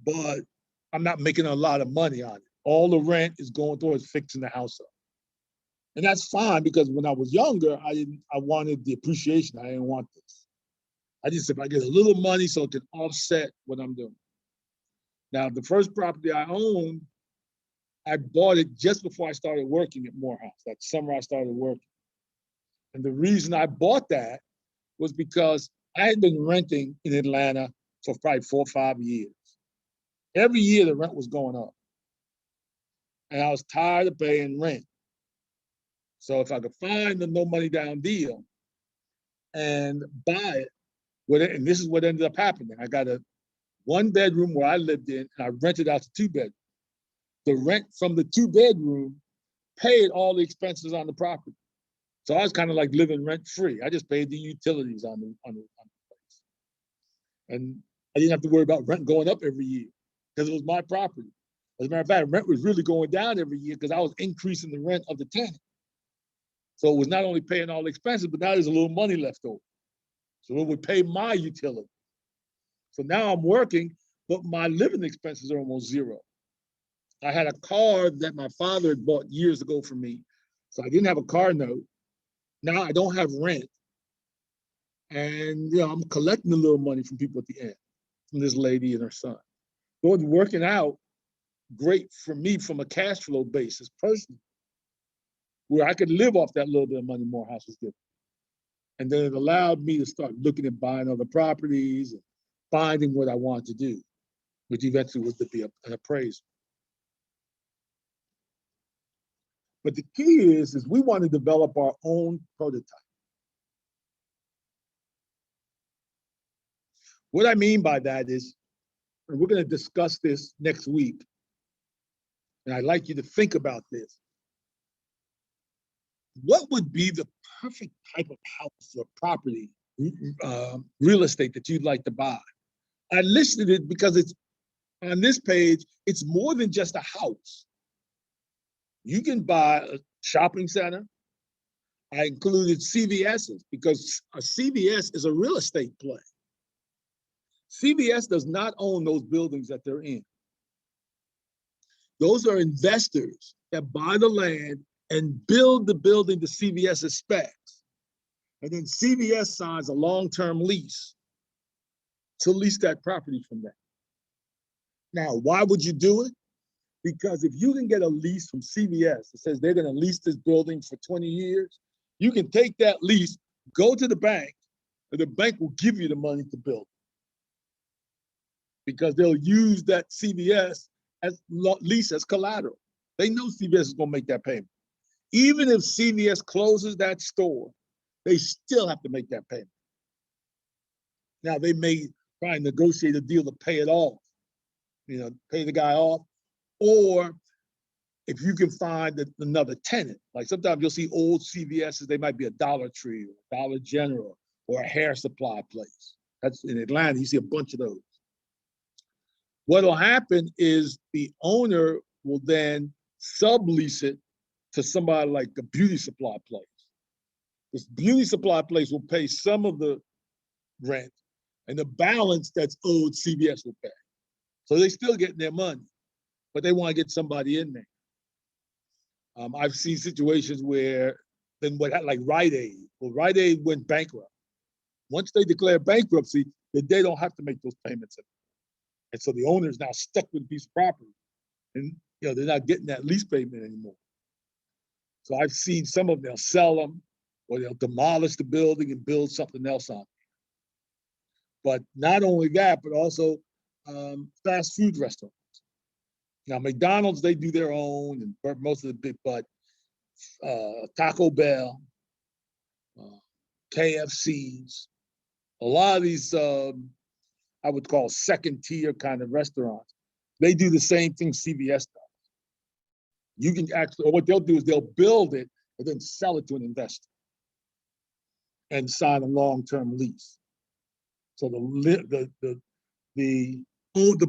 but I'm not making a lot of money on it. All the rent is going towards fixing the house up. And that's fine, because when I was younger, I wanted the appreciation. I didn't want this. I just, if I get a little money so it can offset what I'm doing. Now, the first property I owned, I bought it just before I started working at Morehouse. That summer I started working. And the reason I bought that was because I had been renting in Atlanta for probably 4 or 5 years. Every year the rent was going up. And I was tired of paying rent. So if I could find the no money down deal and buy it, and this is what ended up happening. I got a 1-bedroom where I lived in, and I rented out to 2-bedroom. The rent from the 2-bedroom paid all the expenses on the property. So I was kind of like living rent free. I just paid the utilities on the place. And I didn't have to worry about rent going up every year because it was my property. As a matter of fact, rent was really going down every year because I was increasing the rent of the tenant. So it was not only paying all the expenses, but now there's a little money left over. So it would pay my utility. So now I'm working, but my living expenses are almost zero. I had a car that my father had bought years ago for me. So I didn't have a car note. Now I don't have rent. And I'm collecting a little money from people at the end, from this lady and her son. So it's working out great for me from a cash flow basis personally, where I could live off that little bit of money Morehouse was giving. And then it allowed me to start looking at buying other properties and finding what I wanted to do, which eventually was to be an appraiser. But the key is we want to develop our own prototype. What I mean by that is, and we're going to discuss this next week, and I'd like you to think about this. What would be the perfect type of house or property, real estate that you'd like to buy? I listed it because it's on this page, it's more than just a house. You can buy a shopping center. I included CVSs because a CVS is a real estate play. CVS does not own those buildings that they're in. Those are investors that buy the land and build the building to CVS's specs. And then CVS signs a long-term lease to lease that property from them. Now, why would you do it? Because if you can get a lease from CVS that says they're going to lease this building for 20 years, you can take that lease, go to the bank, and the bank will give you the money to build. Because they'll use that CVS as lease as collateral. They know CVS is going to make that payment. Even if CVS closes that store, they still have to make that payment. Now, they may try and negotiate a deal to pay it off, pay the guy off. Or if you can find another tenant, like sometimes you'll see old CVSs, they might be a Dollar Tree or Dollar General or a hair supply place. That's in Atlanta, you see a bunch of those. What'll happen is the owner will then sublease it to somebody like a beauty supply place. This beauty supply place will pay some of the rent, and the balance that's owed CVS will pay. So they still getting their money, but they want to get somebody in there. I've seen situations where then like Rite Aid. Well, Rite Aid went bankrupt. Once they declare bankruptcy, then they don't have to make those payments anymore. And so the owner is now stuck with a piece of property, and they're not getting that lease payment anymore. So I've seen some of them, they'll sell them, or they'll demolish the building and build something else on it. But not only that, but also fast food restaurants. Now, McDonald's, they do their own, and most of the big, but Taco Bell, KFCs, a lot of these, I would call second tier kind of restaurants, they do the same thing CVS does. You can actually, or what they'll do is they'll build it and then sell it to an investor and sign a long-term lease. So the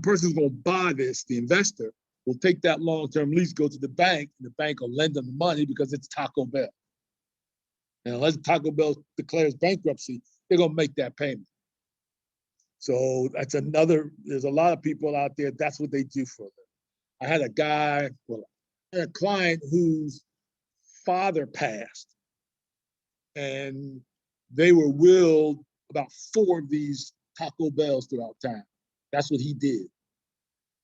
person who's going to buy this, the investor, will take that long-term lease, go to the bank, and the bank will lend them the money because it's Taco Bell. And unless Taco Bell declares bankruptcy, they're going to make that payment. So that's another, there's a lot of people out there, that's what they do for them. I had a client whose father passed, and they were willed about 4 of these Taco Bells throughout town. That's what he did.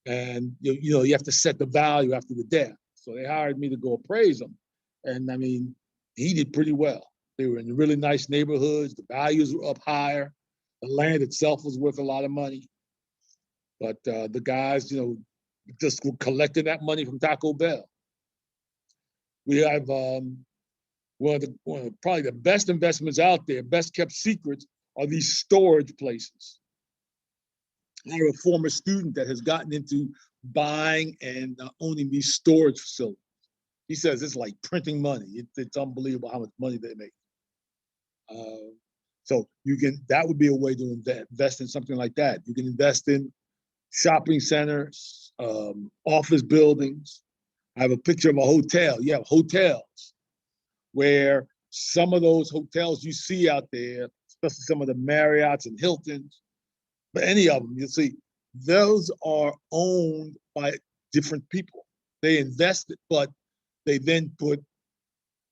And you have to set the value after the death. So they hired me to go appraise them. And I mean, he did pretty well. They were in really nice neighborhoods. The values were up higher. The land itself was worth a lot of money. But the guys, just were collecting that money from Taco Bell. We have one of probably the best investments out there, best kept secrets, are these storage places. I have a former student that has gotten into buying and owning these storage facilities. He says it's like printing money. It's unbelievable how much money they make. So that would be a way to invest in something like that. You can invest in shopping centers, office buildings. I have a picture of a hotel. You have hotels where some of those hotels you see out there, especially some of the Marriotts and Hiltons, but any of them, you see, those are owned by different people. They invested, but they then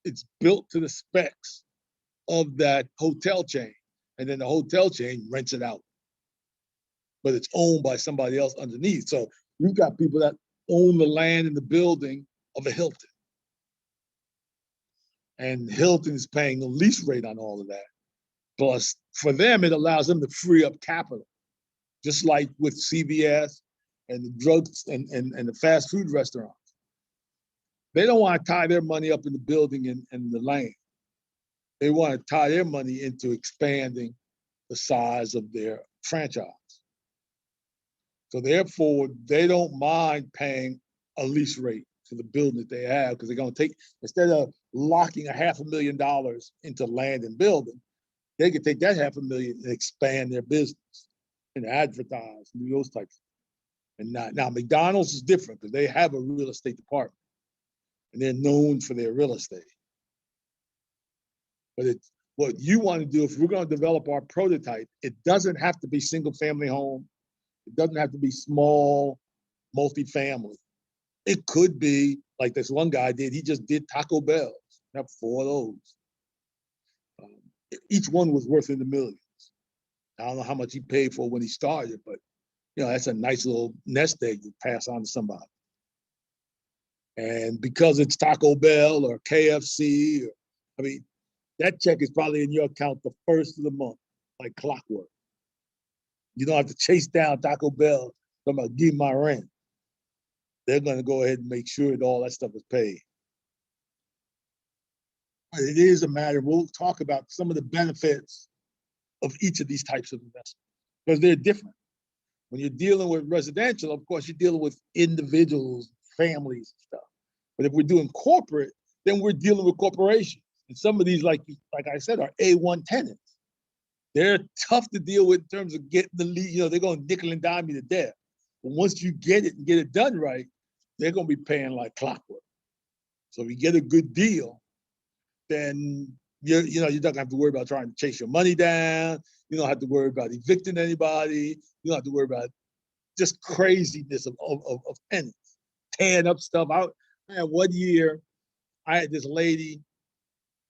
it's built to the specs of that hotel chain, and then the hotel chain rents it out. But it's owned by somebody else underneath. So you've got people that own the land and the building of a Hilton. And Hilton is paying the lease rate on all of that. Plus, for them, it allows them to free up capital. Just like with CVS and the drugs and the fast food restaurants. They don't want to tie their money up in the building and the land. They want to tie their money into expanding the size of their franchise. So therefore, they don't mind paying a lease rate for the building that they have, because they're going to take, instead of locking $500,000 into land and building, they could take that $500,000 and expand their business and advertise and do those types. And now McDonald's is different because they have a real estate department and they're known for their real estate. But it's what you want to do. If we're going to develop our prototype, it doesn't have to be single family home. It doesn't have to be small multifamily. It could be like this one guy did. He just did Taco Bell. Have 4 of those. Each one was worth in the millions. I don't know how much he paid for when he started, but that's a nice little nest egg to pass on to somebody. And because it's Taco Bell or KFC, that check is probably in your account the first of the month, like clockwork. You don't have to chase down Taco Bell. I'm going to give my rent. They're going to go ahead and make sure that all that stuff is paid. But it is a matter, we'll talk about some of the benefits of each of these types of investments because they're different. When you're dealing with residential, of course, you're dealing with individuals, families, and stuff. But if we're doing corporate, then we're dealing with corporations. And some of these, like I said, are A1 tenants. They're tough to deal with in terms of getting the lead. They're going to nickel and dime you to death. But once you get it and get it done right, they're going to be paying like clockwork. So if you get a good deal, then you're not going to have to worry about trying to chase your money down. You don't have to worry about evicting anybody. You don't have to worry about just craziness of tenants, tearing up stuff. I had one year, I had this lady,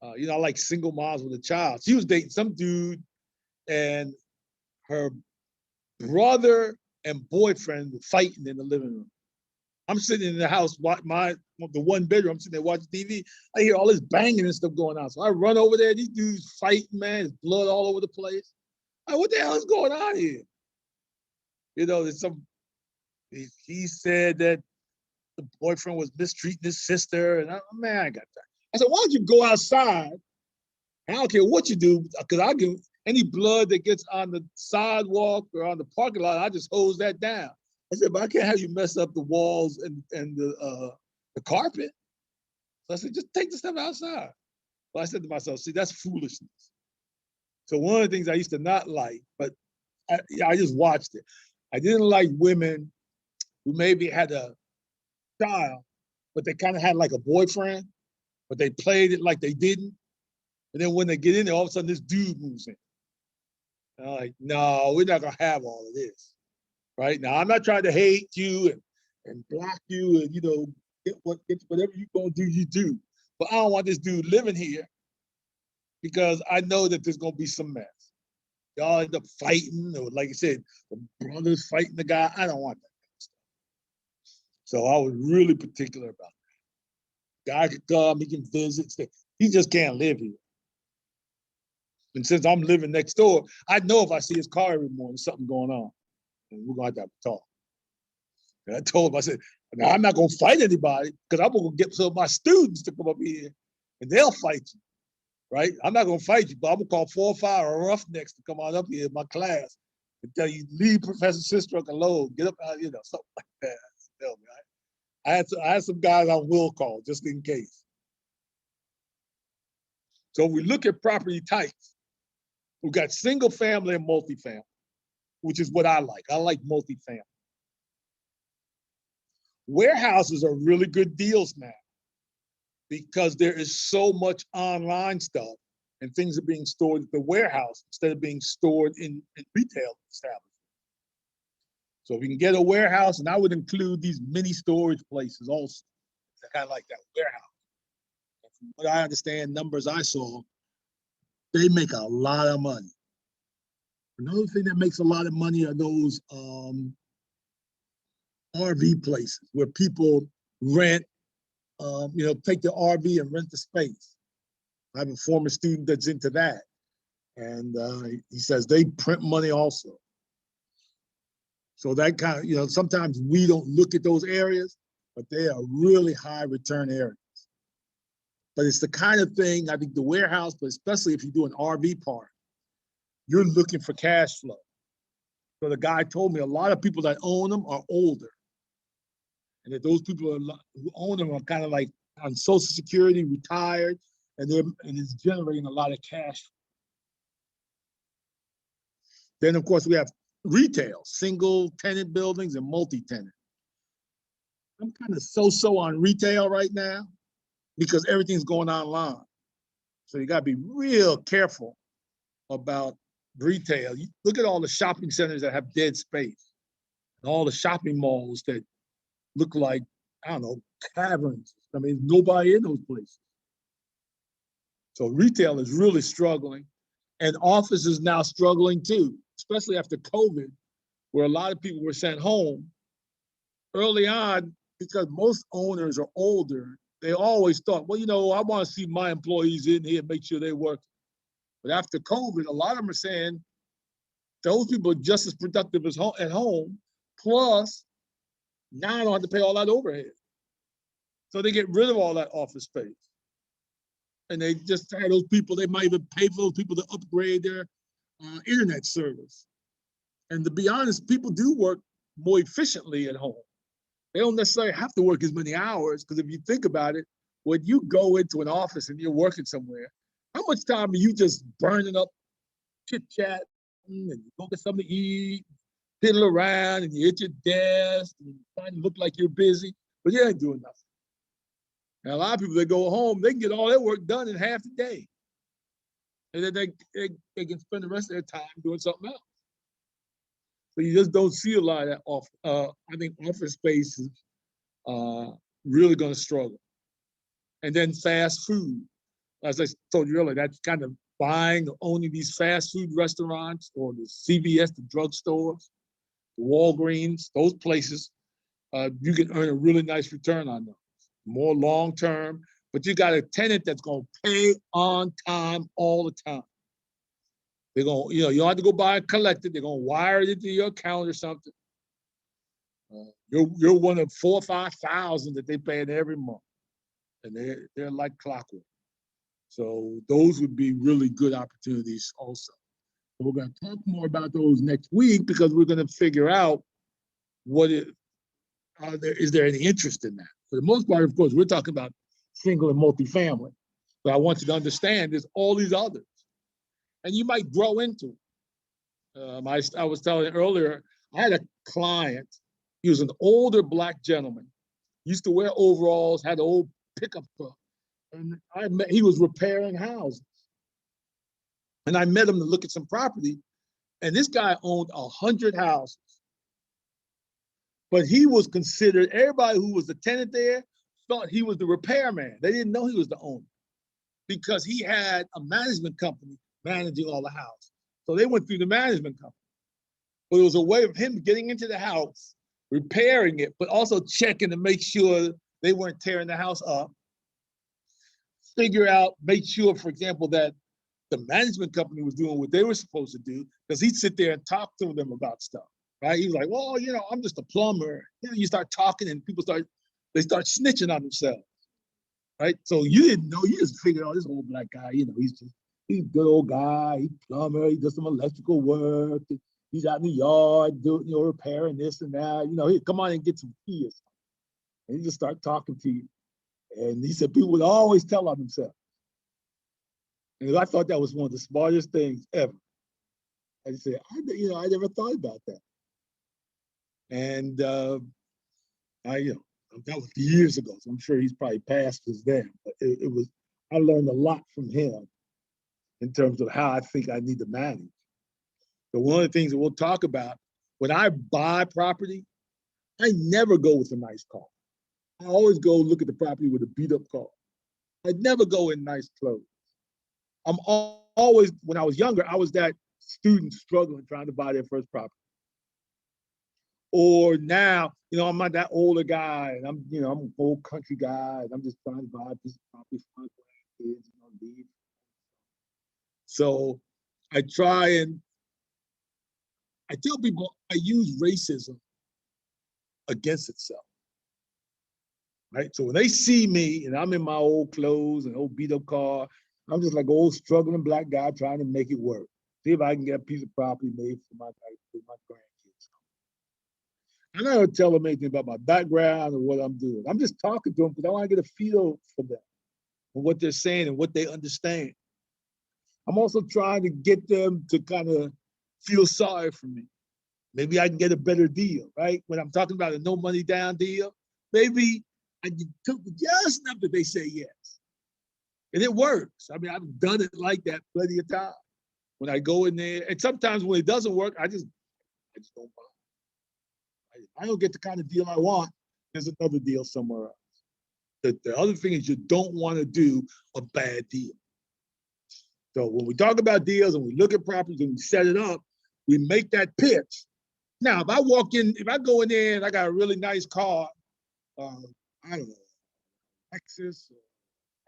I like single moms with a child. She was dating some dude, and her brother and boyfriend were fighting in the living room. I'm sitting in the house, the one bedroom, I'm sitting there watching TV. I hear all this banging and stuff going on. So I run over there, these dudes fighting, man, there's blood all over the place. What the hell is going on here? There's he said that the boyfriend was mistreating his sister, and I got that. I said, why don't you go outside? I don't care what you do, because I can, any blood that gets on the sidewalk or on the parking lot, I just hose that down. I said, but I can't have you mess up the walls and the carpet. So I said, just take the stuff outside. Well, I said to myself, see, that's foolishness. So one of the things I used to not like, but I just watched it. I didn't like women who maybe had a child, but they kind of had like a boyfriend, but they played it like they didn't. And then when they get in there, all of a sudden this dude moves in. And I'm like, no, we're not going to have all of this. Right now, I'm not trying to hate you and block you and get whatever you're gonna do, you do. But I don't want this dude living here because I know that there's gonna be some mess. Y'all end up fighting, or like I said, the brothers fighting the guy. I don't want that kind of stuff. So I was really particular about that. Guy could come, he can visit, stay. He just can't live here. And since I'm living next door, I know if I see his car every morning, there's something going on. And we're going to have to talk. And I told him, I said, now I'm not going to fight anybody because I'm going to get some of my students to come up here and they'll fight you, right? I'm not going to fight you, but I'm going to call 4 or 5 roughnecks to come on up here in my class and tell you, leave Professor Sistrunk alone, get up out, something like that. Tell me, I had some guys I will call just in case. So we look at property types. We've got single family and multifamily, which is what I like. I like multifamily. Warehouses are really good deals now because there is so much online stuff and things are being stored at the warehouse instead of being stored in retail establishments. So if you can get a warehouse, and I would include these mini storage places also, kind of like that warehouse. From what I understand, numbers I saw, they make a lot of money. Another thing that makes a lot of money are those RV places where people rent, take the RV and rent the space. I have a former student that's into that. And he says they print money also. So that kind of, sometimes we don't look at those areas, but they are really high return areas. But it's the kind of thing, I think the warehouse, but especially if you do an RV park, you're looking for cash flow. So the guy told me a lot of people that own them are older, and that those people who own them are kind of like on Social Security, retired, and it's generating a lot of cash. Then, of course, we have retail, single tenant buildings and multi-tenant. I'm kind of so-so on retail right now because everything's going online. So you got to be real careful about retail. You look at all the shopping centers that have dead space, and all the shopping malls that look like, I don't know, caverns. I mean, nobody in those places. So retail is really struggling, and office is now struggling too, especially after COVID, where a lot of people were sent home early on because most owners are older. They always thought, well, you know, I want to see my employees in here, make sure they work. But after COVID, a lot of them are saying those people are just as productive as at home, plus now I don't have to pay all that overhead. So they get rid of all that office space. And they just have those people, they might even pay for those people to upgrade their internet service. And to be honest, people do work more efficiently at home. They don't necessarily have to work as many hours, because if you think about it, when you go into an office and you're working somewhere, how much time are you just burning up chit-chat and you go get something to eat, fiddle around, and you hit your desk and you trying to look like you're busy, but you ain't doing nothing. And a lot of people that go home, they can get all their work done in half the day. And then they can spend the rest of their time doing something else. So you just don't see a lot of that. I think office space is really going to struggle. And then fast food. As I told you earlier, that's kind of buying or owning these fast food restaurants, or the CVS, the drugstores, the Walgreens, those places. You can earn a really nice return on those. More long-term, but you got a tenant that's going to pay on time all the time. They're going to, you don't have to go buy and collect it. They're going to wire it into your account or something. You're one of 4,000 or 5,000 that they pay in every month, and they're like clockwork. So those would be really good opportunities also. So we're going to talk more about those next week, because we're going to figure out is there any interest in that. For the most part, of course, we're talking about single and multifamily, but I want you to understand there's all these others, and you might grow into it. I was telling you earlier, I had a client. He was an older Black gentleman, used to wear overalls, had an old pickup truck, and he was repairing houses. And I met him to look at some property, and this guy owned 100 houses. But he was considered, everybody who was the tenant there thought he was the repairman. They didn't know he was the owner, because he had a management company managing all the houses. So they went through the management company. But it was a way of him getting into the house, repairing it, but also checking to make sure they weren't tearing the house up. Make sure, for example, that the management company was doing what they were supposed to do, because he'd sit there and talk to them about stuff. Right? He was like, well, I'm just a plumber. You start talking and they start snitching on themselves. Right? So you didn't know, you just figured out this old Black guy, he's a good old guy, he's a plumber, he does some electrical work, he's out in the yard doing, repairing this and that. He'd come on and get some keys. And he just start talking to you. And he said people would always tell on themselves. And I thought that was one of the smartest things ever. And he said, I never thought about that. And that was years ago, so I'm sure he's probably passed since then. But I learned a lot from him in terms of how I think I need to manage. So one of the things that we'll talk about, when I buy property, I never go with a nice car. I always go look at the property with a beat up car. I never go in nice clothes. I'm always, when I was younger, I was that student struggling, trying to buy their first property. Or now, I'm not that older guy, and I'm an old country guy, and I'm just trying to buy a piece of property for my grandkids, leave. So I tell people I use racism against itself. Right? So when they see me and I'm in my old clothes and old beat up car, I'm just like an old struggling Black guy trying to make it work. See if I can get a piece of property made for my grandkids. I'm not gonna tell them anything about my background or what I'm doing. I'm just talking to them because I want to get a feel for them and what they're saying and what they understand. I'm also trying to get them to kind of feel sorry for me. Maybe I can get a better deal, right? When I'm talking about a no money down deal, maybe I took just enough that they say yes. And it works. I mean, I've done it like that plenty of times. When I go in there, and sometimes when it doesn't work, I just don't buy. I don't get the kind of deal I want. There's another deal somewhere else. The other thing is you don't want to do a bad deal. So when we talk about deals and we look at properties and we set it up, we make that pitch. Now, if I go in there and I got a really nice car, I don't know, Lexus or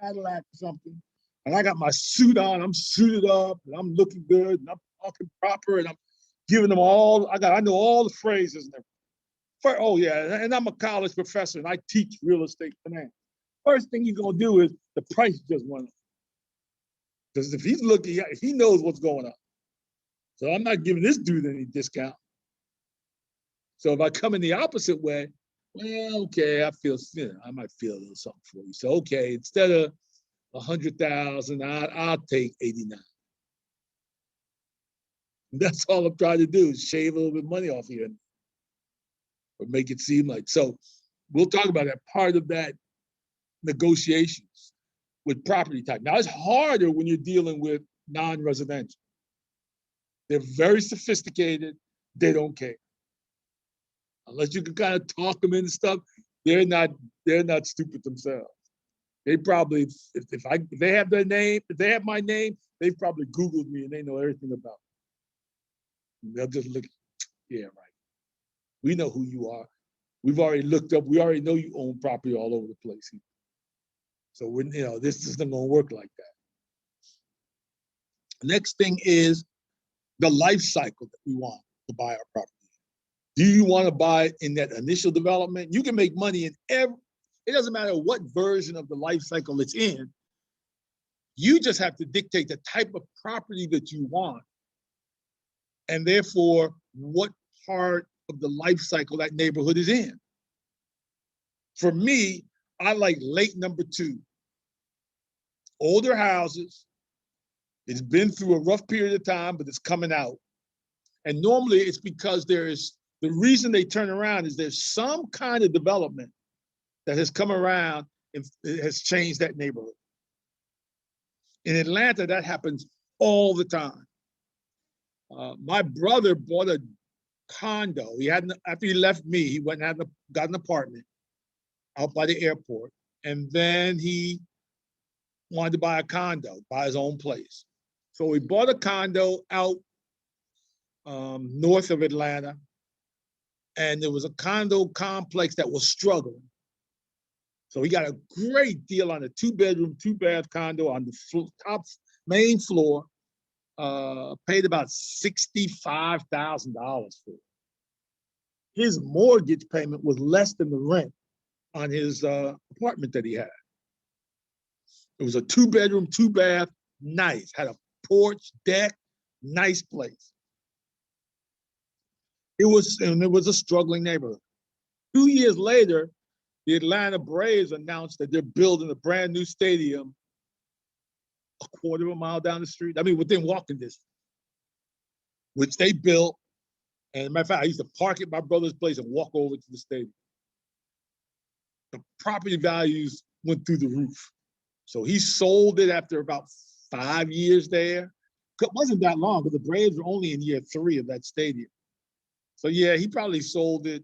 Cadillac or something, and I got my suit on, I'm suited up, and I'm looking good, and I'm talking proper, and I'm giving them I know all the phrases and everything. Oh yeah, and I'm a college professor, and I teach real estate finance. First thing you're gonna do is the price just went up. Because if he's looking, he knows what's going on. So I'm not giving this dude any discount. So if I come in the opposite way, well, okay, I might feel a little something for you. So okay, instead of 100,000, I'll take 89. That's all I'm trying to do is shave a little bit of money off here, or make it seem like. So we'll talk about that part of that negotiations with property type. Now it's harder when you're dealing with non-residential. They're very sophisticated. They don't care. Unless you can kind of talk them into stuff, they're not stupid themselves. They probably, if they have their name, if they have my name, they've probably Googled me and they know everything about me. They'll just look, yeah, right. We know who you are. We've already looked up. We already know you own property all over the place. So this isn't going to work like that. Next thing is the life cycle that we want to buy our property. Do you want to buy it in that initial development? You can make money in it doesn't matter what version of the life cycle it's in. You just have to dictate the type of property that you want, and therefore what part of the life cycle that neighborhood is in. For me, I like late number 2. Older houses. It's been through a rough period of time, but it's coming out. And normally it's because the reason they turn around is there's some kind of development that has come around and it has changed that neighborhood. In Atlanta, that happens all the time. My brother bought a condo. After he left me, he went and got an apartment out by the airport. And then he wanted to buy a condo, buy his own place. So he bought a condo out north of Atlanta. And there was a condo complex that was struggling. So he got a great deal on a 2-bedroom, 2-bath condo on the top main floor. Paid about $65,000 for it. His mortgage payment was less than the rent on his apartment that he had. It was a 2-bedroom, 2-bath, nice. Had a porch, deck, nice place. It was a struggling neighborhood. 2 years later, the Atlanta Braves announced that they're building a brand new stadium a quarter of a mile down the street. I mean, within walking distance, which they built. And as a matter of fact, I used to park at my brother's place and walk over to the stadium. The property values went through the roof. So he sold it after about 5 years there. It wasn't that long, but the Braves were only in year 3 of that stadium. So yeah, he probably sold it,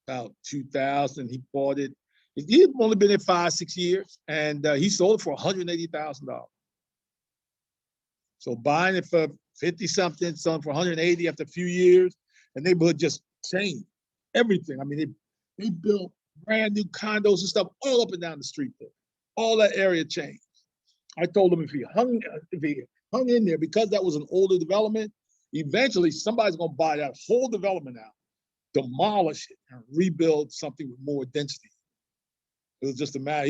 about 2000. He bought it. He'd only been there 5-6 years, and he sold it for $180,000. So buying it for 50 something, selling for 180 after a few years, the neighborhood just changed everything. I mean, they built brand new condos and stuff all up and down the street there. All that area changed. I told him if he hung in there, because that was an older development, eventually somebody's going to buy that whole development out, demolish it, and rebuild something with more density. It was just a matter.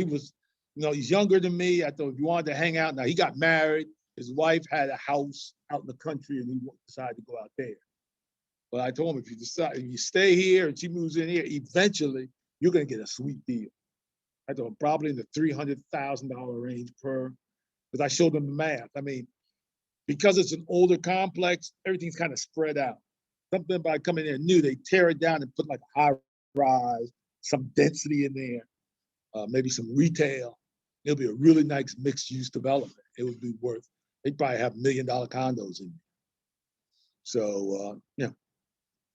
You know, he's younger than me. I thought if you wanted to hang out, now he got married. His wife had a house out in the country, and he decided to go out there. But I told him, if you stay here and she moves in here, eventually you're gonna get a sweet deal. I told him probably in the $300,000 range per, because I showed them the math. I mean, because it's an older complex, everything's kind of spread out. Something about coming in new, they tear it down and put like a high rise, some density in there, maybe some retail. It'll be a really nice mixed use development. It would be worth, they'd probably have $1 million condos in there. So,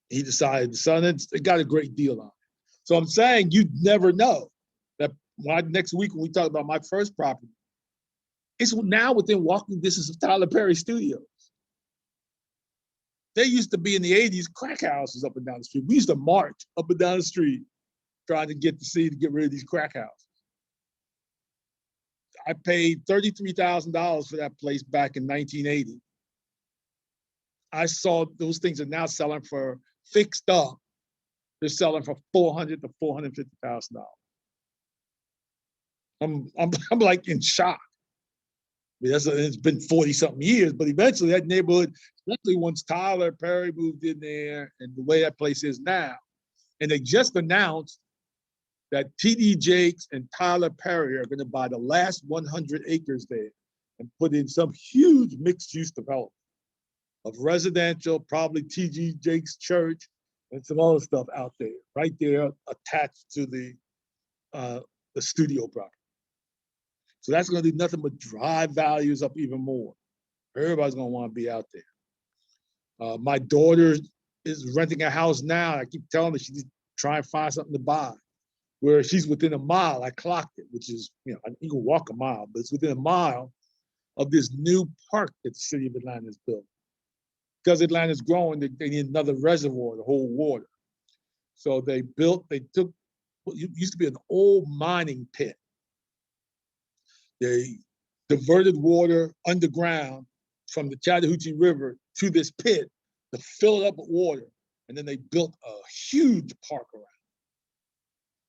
he decided, son, it got a great deal on it. So I'm saying you never know that next week when we talk about my first property, it's now within walking distance of Tyler Perry Studios. They used to be in the 80s, crack houses up and down the street. We used to march up and down the street trying to get rid of these crack houses. I paid $33,000 for that place back in 1980. I saw those things are now selling for fixed up. They're selling for $400,000 to $450,000. I'm like in shock. I mean, it's been 40 something years, but eventually that neighborhood, especially once Tyler Perry moved in there and the way that place is now, and they just announced that T.D. Jakes and Tyler Perry are going to buy the last 100 acres there and put in some huge mixed use development of residential, probably T.D. Jakes Church and some other stuff out there, right there attached to the studio property. So that's going to do nothing but drive values up even more. Everybody's going to want to be out there. My daughter is renting a house now. I keep telling her she's trying to find something to buy. Where she's within a mile, I clocked it, which is, you can walk a mile, but it's within a mile of this new park that the city of Atlanta has built. Because Atlanta's growing, they need another reservoir to hold water. So they took what used to be an old mining pit. They diverted water underground from the Chattahoochee River to this pit to fill it up with water. And then they built a huge park around.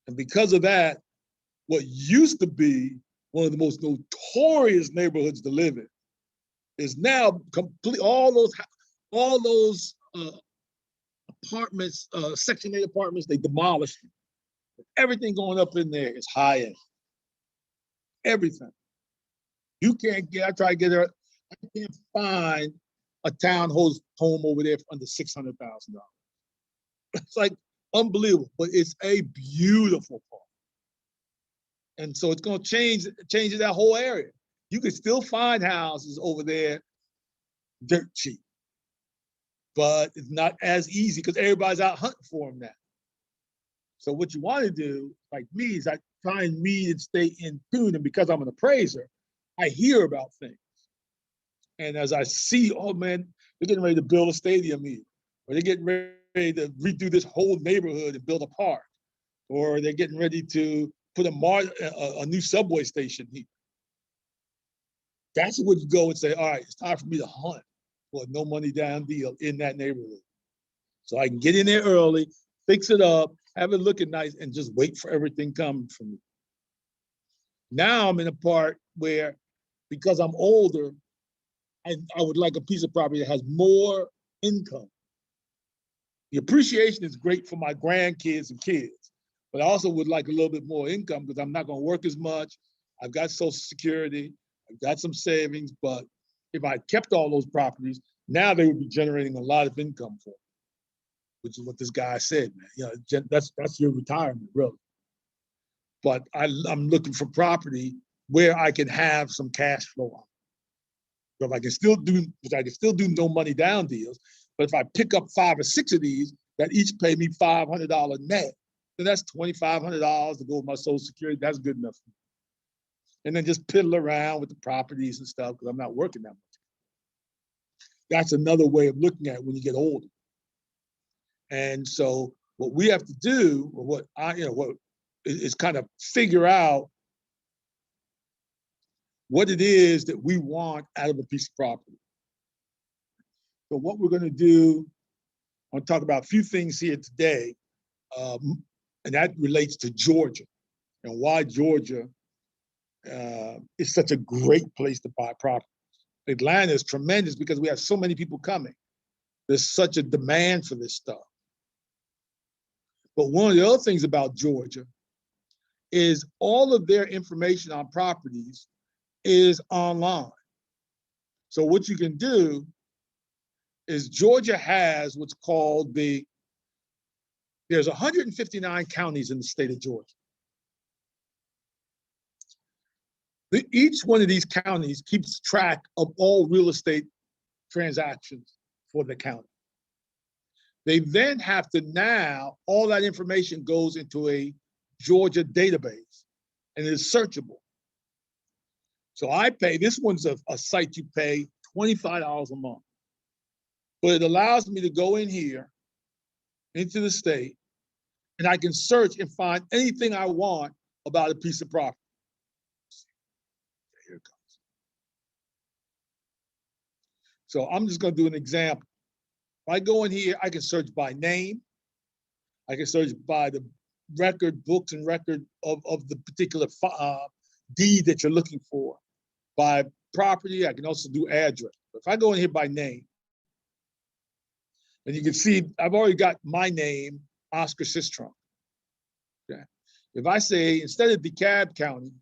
And because of that, what used to be one of the most notorious neighborhoods to live in is now complete. All those apartments, Section 8 apartments, they demolished them. Everything going up in there is high end. Everything. You can't get. I try to get there. I can't find a townhouse home over there for under $600,000. It's like unbelievable, but it's a beautiful park. And so it's going to change that whole area. You can still find houses over there dirt cheap, but it's not as easy because everybody's out hunting for them now. So what you want to do, like me, is I try and read and stay in tune. And because I'm an appraiser, I hear about things. And as I see, oh man, they're getting ready to build a stadium here, or they're getting ready to redo this whole neighborhood and build a park, or they're getting ready to put a new subway station here. That's when you go and say, all right, it's time for me to hunt for a no money down deal in that neighborhood. So I can get in there early, fix it up, have it looking nice, and just wait for everything coming from me. Now I'm in a part where, because I'm older, I would like a piece of property that has more income. The appreciation is great for my grandkids and kids, but I also would like a little bit more income because I'm not going to work as much. I've got Social Security, I've got some savings, but if I kept all those properties, now they would be generating a lot of income for me, which is what this guy said, man. That's your retirement, really. But I'm looking for property where I can have some cash flow on. So if I can still do no money down deals, but if I pick up 5 or 6 of these that each pay me $500 net, then that's $2,500 to go with my Social Security. That's good enough for me. And then just piddle around with the properties and stuff because I'm not working that much. That's another way of looking at it when you get older. And so what we have to do, or what is kind of figure out what it is that we want out of a piece of property. So what we're going to do, I'm going to talk about a few things here today, and that relates to Georgia and why Georgia It's such a great place to buy property. Atlanta is tremendous because we have so many people coming. There's such a demand for this stuff. But one of the other things about Georgia is all of their information on properties is online. So what you can do is Georgia has what's called there's 159 counties in the state of Georgia. Each one of these counties keeps track of all real estate transactions for the county. They then have to now, all that information goes into a Georgia database and is searchable. So I pay, this one's a site you pay $25 a month. But it allows me to go in here into the state and I can search and find anything I want about a piece of property. Here it comes. So I'm just going to do an example. If I go in here, I can search by name. I can search by the record, books and record of the particular deed that you're looking for. By property, I can also do address. But if I go in here by name, and you can see I've already got my name, Oscar Sistrunk. Okay. If I say, instead of DeKalb County,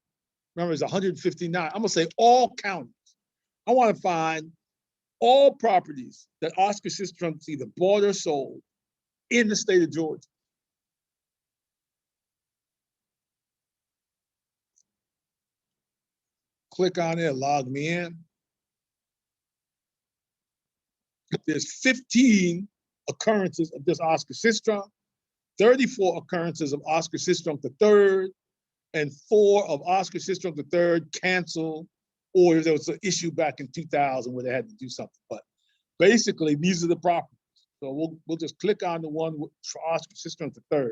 remember it's 159, I'm gonna say all counties. I wanna find all properties that Oscar Sistrunk either bought or sold in the state of Georgia. Click on it, log me in. There's 15 occurrences of this Oscar Sistrunk, 34 occurrences of Oscar Sistrunk III, and 4 of Oscar Sistrunk III canceled, or there was an issue back in 2000 where they had to do something. But basically, these are the properties. So we'll just click on the one for Oscar Sistrunk III.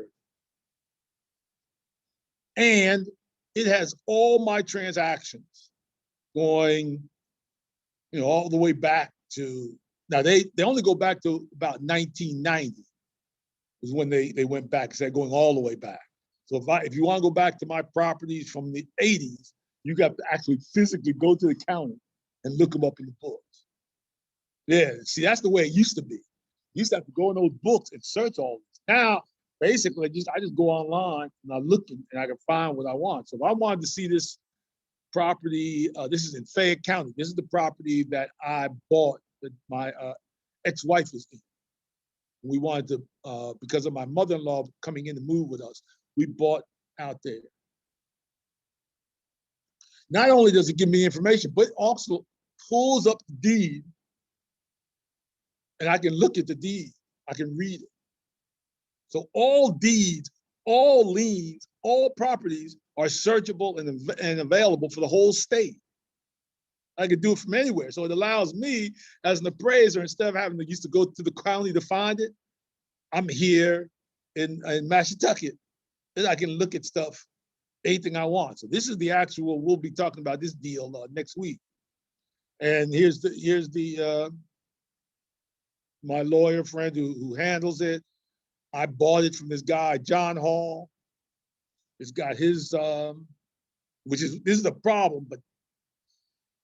And it has all my transactions going, all the way back to, now they only go back to about 1990 is when they went back, because they're going all the way back. So if you want to go back to my properties from the 80s, you got to actually physically go to the county and look them up in the books. Yeah, see, that's the way it used to be. You used to have to go in those books and search all this. Now, basically, I just go online and I look and I can find what I want. So if I wanted to see this property, this is in Fayette County. This is the property that I bought that my ex-wife was in. We wanted to, because of my mother-in-law coming in to move with us, we bought out there. Not only does it give me information, but it also pulls up the deed and I can look at the deed. I can read it. So all deeds, all liens, all properties are searchable and available for the whole state. I can do it from anywhere. So it allows me as an appraiser, instead of having to used to go to the county to find it, I'm here in Mashantucket, and I can look at stuff, anything I want. So this is the actual, we'll be talking about this deal next week. And here's the my lawyer friend who handles it. I bought it from this guy, John Hall. It's got his, this is a problem, but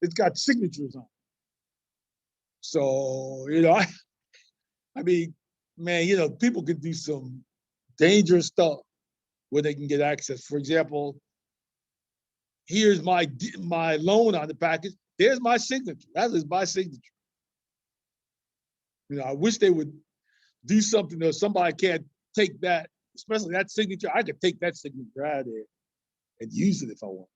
it's got signatures on it. So, I mean, man, people can do some dangerous stuff where they can get access. For example, here's my loan on the package. There's my signature. That is my signature. I wish they would do something that somebody can't take that, especially that signature. I could take that signature out of there and use it if I want to.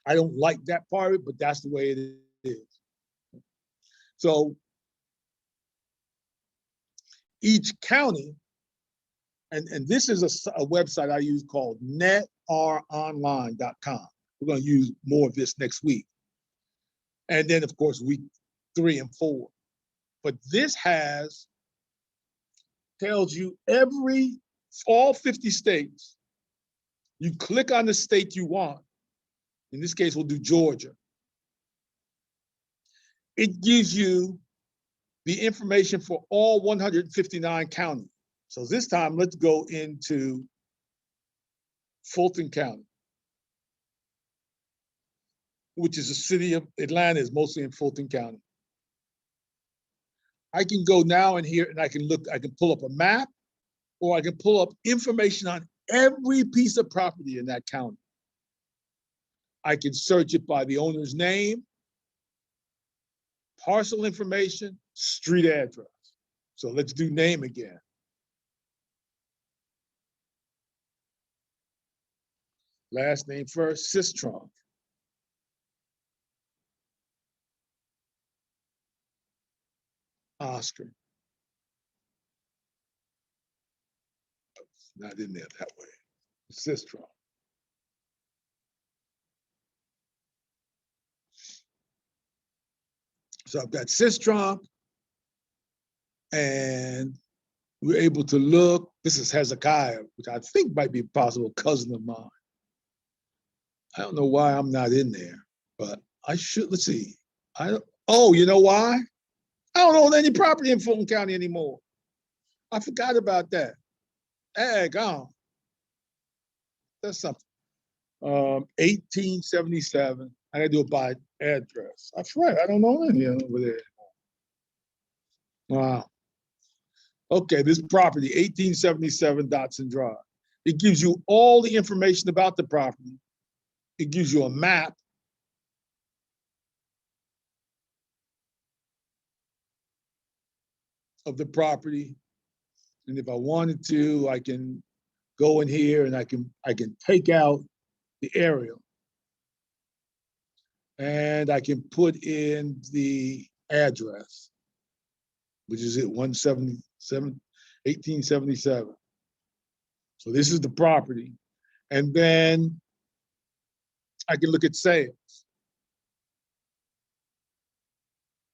I don't like that part of it, but that's the way it is. So each county, and this is a website I use called netonline.com. We're going to use more of this next week. And then, of course, week 3 and 4. But this tells you all 50 states. You click on the state you want. In this case, we'll do Georgia. It gives you the information for all 159 counties. So this time, let's go into Fulton County. which is the city of Atlanta, is mostly in Fulton County. I can go now in here and I can look, I can pull up a map, or I can pull up information on every piece of property in that county. I can search it by the owner's name, parcel information, street address. So let's do name again. Last name first, Sistrom. Oscar. Not in there that way. Sistrom. So I've got Sistrom, and we're able to look. This is Hezekiah, which I think might be a possible cousin of mine. I don't know why I'm not in there, but I should. Let's see. Oh, you know why? I don't own any property in Fulton County anymore. I forgot about that. Gone. That's something. 1877. I gotta do it by address. That's right. I don't own any over there anymore. Wow. Okay, this property, 1877 Dotson Drive. It gives you all the information about the property. It gives you a map. Of the property. And if I wanted to, I can go in here and I can take out the aerial. And I can put in the address, which is it, 1877. So this is the property. And then I can look at sales.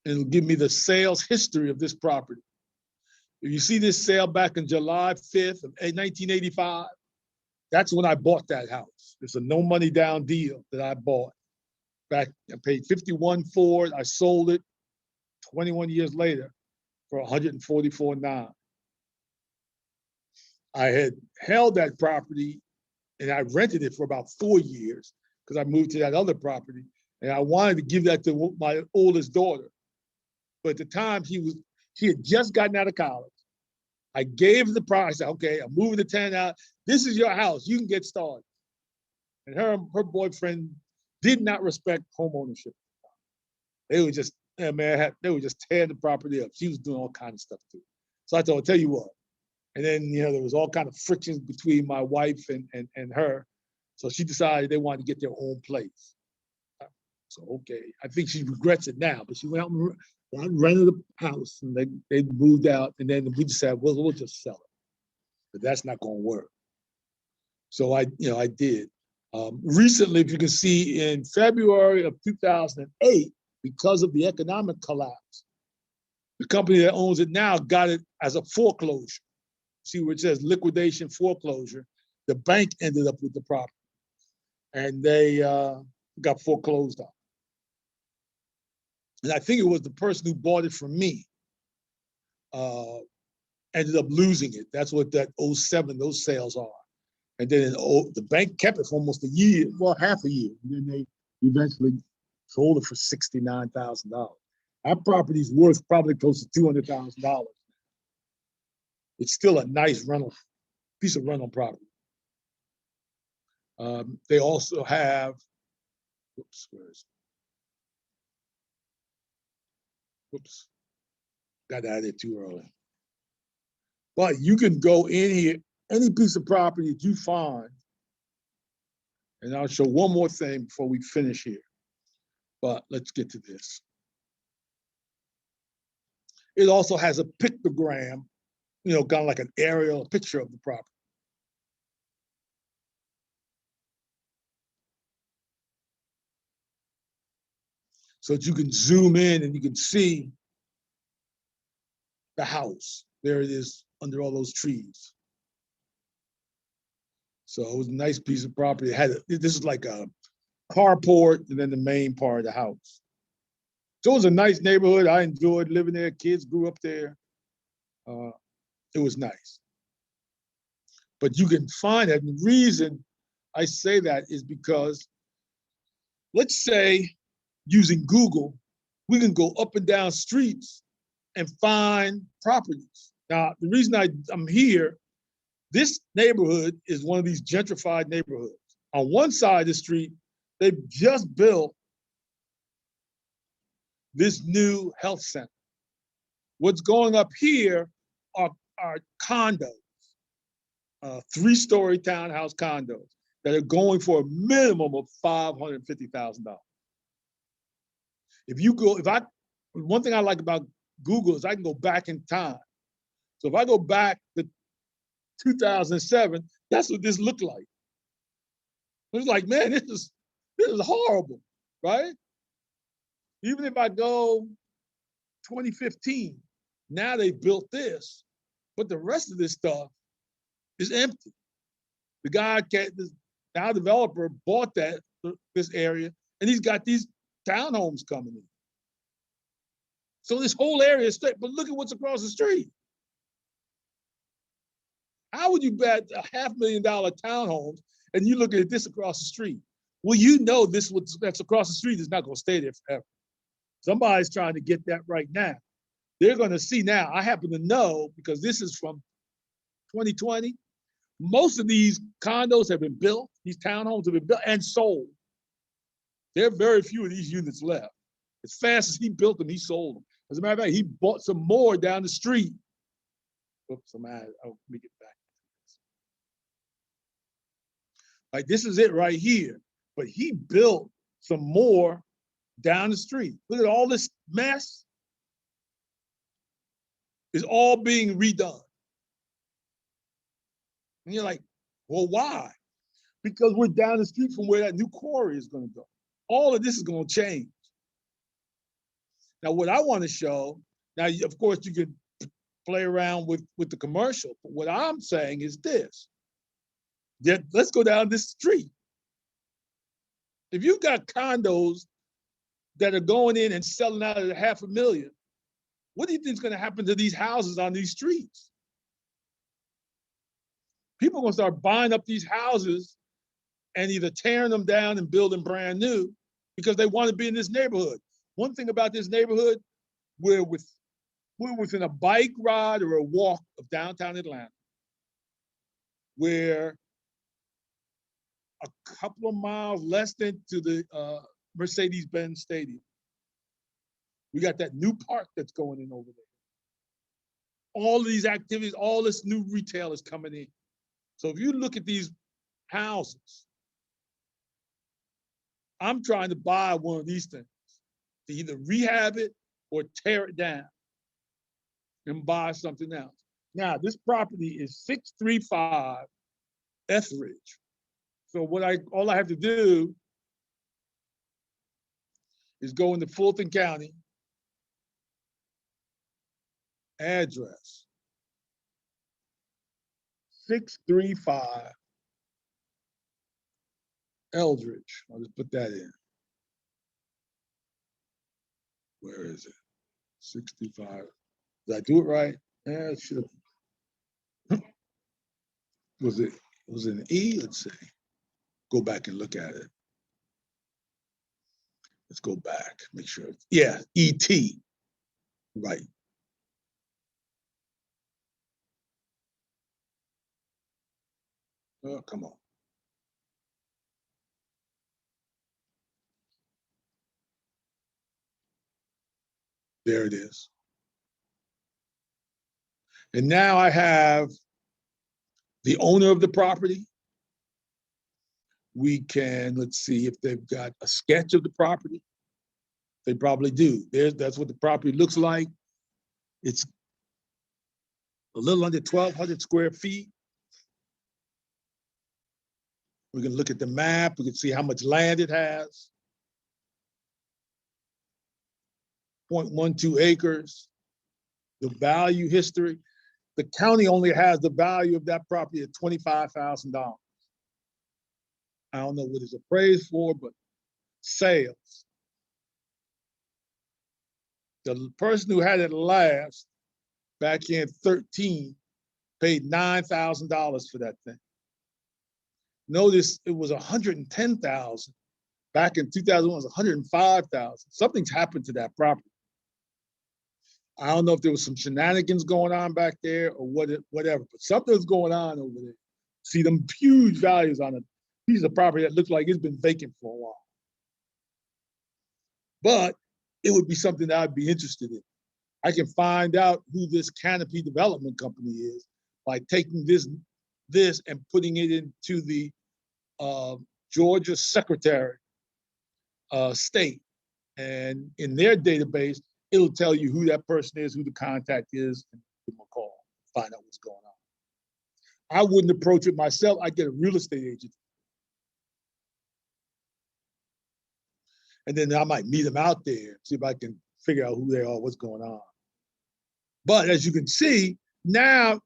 And it'll give me the sales history of this property. If you see this sale back in July 5th of 1985, that's when I bought that house. It's a no money down deal that I bought. Back, I paid $51 for it. I sold it 21 years later for $144,900. I had held that property and I rented it for about 4 years because I moved to that other property, and I wanted to give that to my oldest daughter. But at the time, she had just gotten out of college. I gave her the price. I said, okay, I'm moving the tenant out. This is your house. You can get started. And her boyfriend did not respect home ownership. They were just, they were just tearing the property up. She was doing all kinds of stuff too. So I told her, tell you what. And then, there was all kind of frictions between my wife and her. So she decided they wanted to get their own place. So, okay, I think she regrets it now, but she went out and rented a house, and they moved out, and then we decided, well, we'll just sell it. But that's not going to work. So I did. Recently, if you can see, in February of 2008, because of the economic collapse, the company that owns it now got it as a foreclosure. See where it says liquidation foreclosure. The bank ended up with the property, and they got foreclosed on. And I think it was the person who bought it from me ended up losing it. That's what that 07, those sales are. And then the bank kept it for almost a year, well, half a year. And then they eventually sold it for $69,000. That property's worth probably close to $200,000. It's still a nice piece of rental property. They also have, got out of there too early. But you can go in here, any piece of property that you find, and I'll show one more thing before we finish here. But let's get to this. It also has a pictogram, kind of like an aerial picture of the property. So that you can zoom in and you can see the house. There it is under all those trees. So it was a nice piece of property. This is like a carport and then the main part of the house. So it was a nice neighborhood. I enjoyed living there. Kids grew up there. It was nice. But you can find that. And the reason I say that is because let's say using Google, we can go up and down streets and find properties. Now, the reason I'm here, this neighborhood is one of these gentrified neighborhoods. On one side of the street, they've just built this new health center. What's going up here are condos, 3-story townhouse condos that are going for a minimum of $550,000. One thing I like about Google is I can go back in time. So if I go back to 2007, that's what this looked like. It was like, man, this is horrible, right? Even if I go 2015, now they built this, but the rest of this stuff is empty. The guy, now developer bought this area, and he's got these townhomes coming in. So this whole area is straight, but look at what's across the street. How would you bet $500,000 townhomes and you look at this across the street? Well, you know that's across the street is not going to stay there forever. Somebody's trying to get that right now. They're going to see now. I happen to know, because this is from 2020, most of these condos have been built, these townhomes have been built and sold. There are very few of these units left. As fast as he built them, he sold them. As a matter of fact, he bought some more down the street. Oops, let me get back. Like, this is it right here. But he built some more down the street. Look at all this mess. It's all being redone. And you're like, well, why? Because we're down the street from where that new quarry is going to go. All of this is going to change. Now, what I want to show, now, of course, you can play around with the commercial, but what I'm saying is this. Let's go down this street. If you've got condos that are going in and selling out at $500,000, what do you think is going to happen to these houses on these streets? People are going to start buying up these houses and either tearing them down and building brand new because they want to be in this neighborhood. One thing about this neighborhood, we're within a bike ride or a walk of downtown Atlanta. We're a couple of miles less than to the Mercedes-Benz Stadium. We got that new park that's going in over there. All of these activities, all this new retail is coming in. So if you look at these houses, I'm trying to buy one of these things to either rehab it or tear it down and buy something else. Now, this property is 635 Etheridge. So all I have to do is go into Fulton County, address 635 Eldridge. I'll just put that in. Where is it? 65. Did I do it right? Yeah, it should have. Was it an E? Let's see. Go back and look at it. Let's go back, make sure. Yeah, ET. Right. Oh, come on. There it is. And now I have the owner of the property. We can, let's see if they've got a sketch of the property. They probably do. That's what the property looks like. It's a little under 1,200 square feet. We can look at the map. We can see how much land it has. 0.12 acres. The value history. The county only has the value of that property at $25,000. I don't know what it's appraised for, but sales. The person who had it last, back in 13, paid $9,000 for that thing. Notice it was $110,000 Back in 2001, it was 105,000. Something's happened to that property. I don't know if there was some shenanigans going on back there or whatever, but something's going on over there. See them huge values on a piece of property that looks like it's been vacant for a while. But it would be something that I'd be interested in. I can find out who this Canopy Development Company is by taking this and putting it into the Georgia Secretary state. And in their database, it'll tell you who that person is, who the contact is, and give them a call, find out what's going on. I wouldn't approach it myself. I'd get a real estate agent. And then I might meet them out there, see if I can figure out who they are, what's going on. But as you can see, now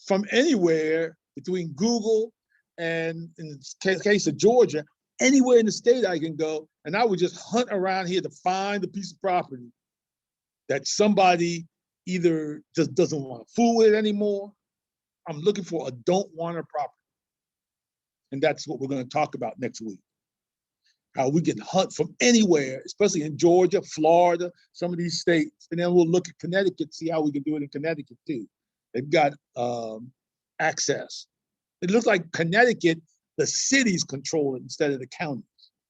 from anywhere between Google and in the case of Georgia, anywhere in the state I can go, and I would just hunt around here to find a piece of property that somebody either just doesn't want to fool with it anymore. I'm looking for a don't want a property. And that's what we're going to talk about next week. How we can hunt from anywhere, especially in Georgia, Florida, some of these states. And then we'll look at Connecticut, see how we can do it in Connecticut too. They've got access. It looks like Connecticut, the cities control it instead of the counties.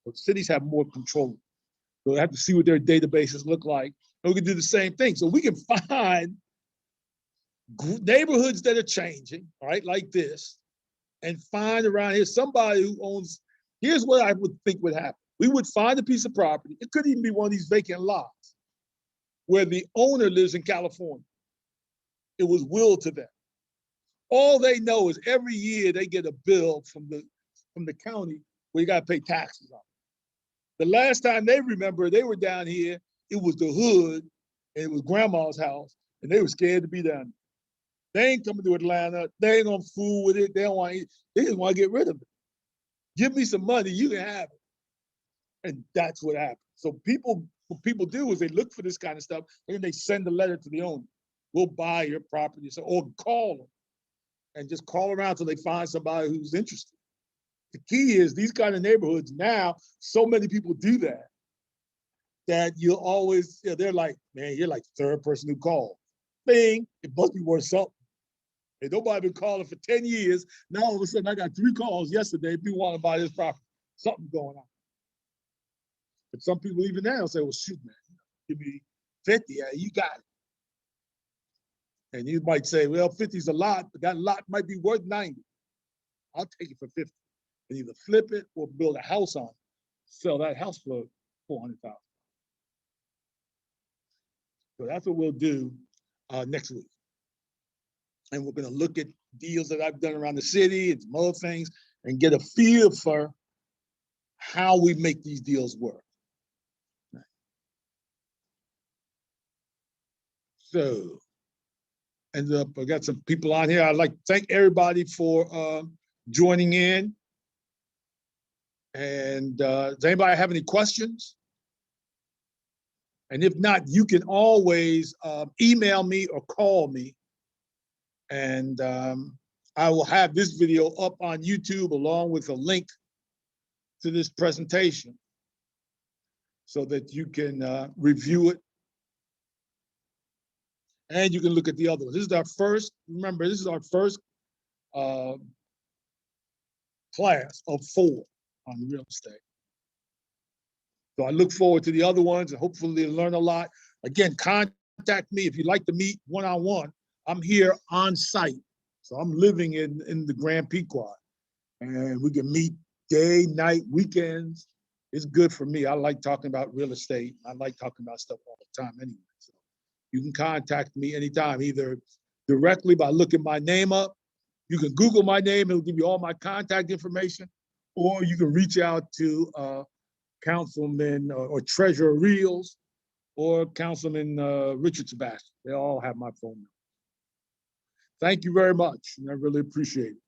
But cities have more control. So we have to see what their databases look like. And we can do the same thing. So we can find neighborhoods that are changing, right, like this, and find around here somebody who owns. Here's what I would think would happen. We would find a piece of property. It could even be one of these vacant lots where the owner lives in California. It was willed to them. All they know is every year they get a bill from the county where you got to pay taxes on it. The last time they remember they were down here, it was the hood, and it was grandma's house, and they were scared to be down there. They ain't coming to Atlanta. They ain't gonna fool with it. They don't want it. They just want to get rid of it. Give me some money, you can have it. And that's what happens. So what people do is they look for this kind of stuff, and then they send a letter to the owner. We'll buy your property, or call them, and just call around until they find somebody who's interested. The key is these kind of neighborhoods now, so many people do that you'll always, they're like, man, you're like the third person who called. Bing, it must be worth something. And nobody been calling for 10 years. Now all of a sudden I got 3 calls yesterday. People want to buy this property. Something going on. But some people even now say, well, shoot, man, give me 50. Yeah, you got it. And you might say, well, 50 is a lot, but that lot might be worth 90. I'll take it for 50. And either flip it or build a house on it. Sell that house for $400,000. So that's what we'll do next week. And we're going to look at deals that I've done around the city and some other things and get a feel for how we make these deals work. So, I got some people on here. I'd like to thank everybody for joining in. And does anybody have any questions? And if not, you can always email me or call me. And I will have this video up on YouTube along with a link to this presentation so that you can review it. And you can look at the other ones. This is our first, remember, this is our first class of 4 on the real estate. So I look forward to the other ones and hopefully learn a lot. Again, contact me if you'd like to meet one-on-one. I'm here on site. So I'm living in the Grand Pequot. And we can meet day, night, weekends. It's good for me. I like talking about real estate. I like talking about stuff all the time anyway. So you can contact me anytime, either directly by looking my name up. You can Google my name, it'll give you all my contact information, or you can reach out to Councilman or Treasurer Reels or Councilman Richard Sebastian. They all have my phone number. Thank you very much, and I really appreciate it.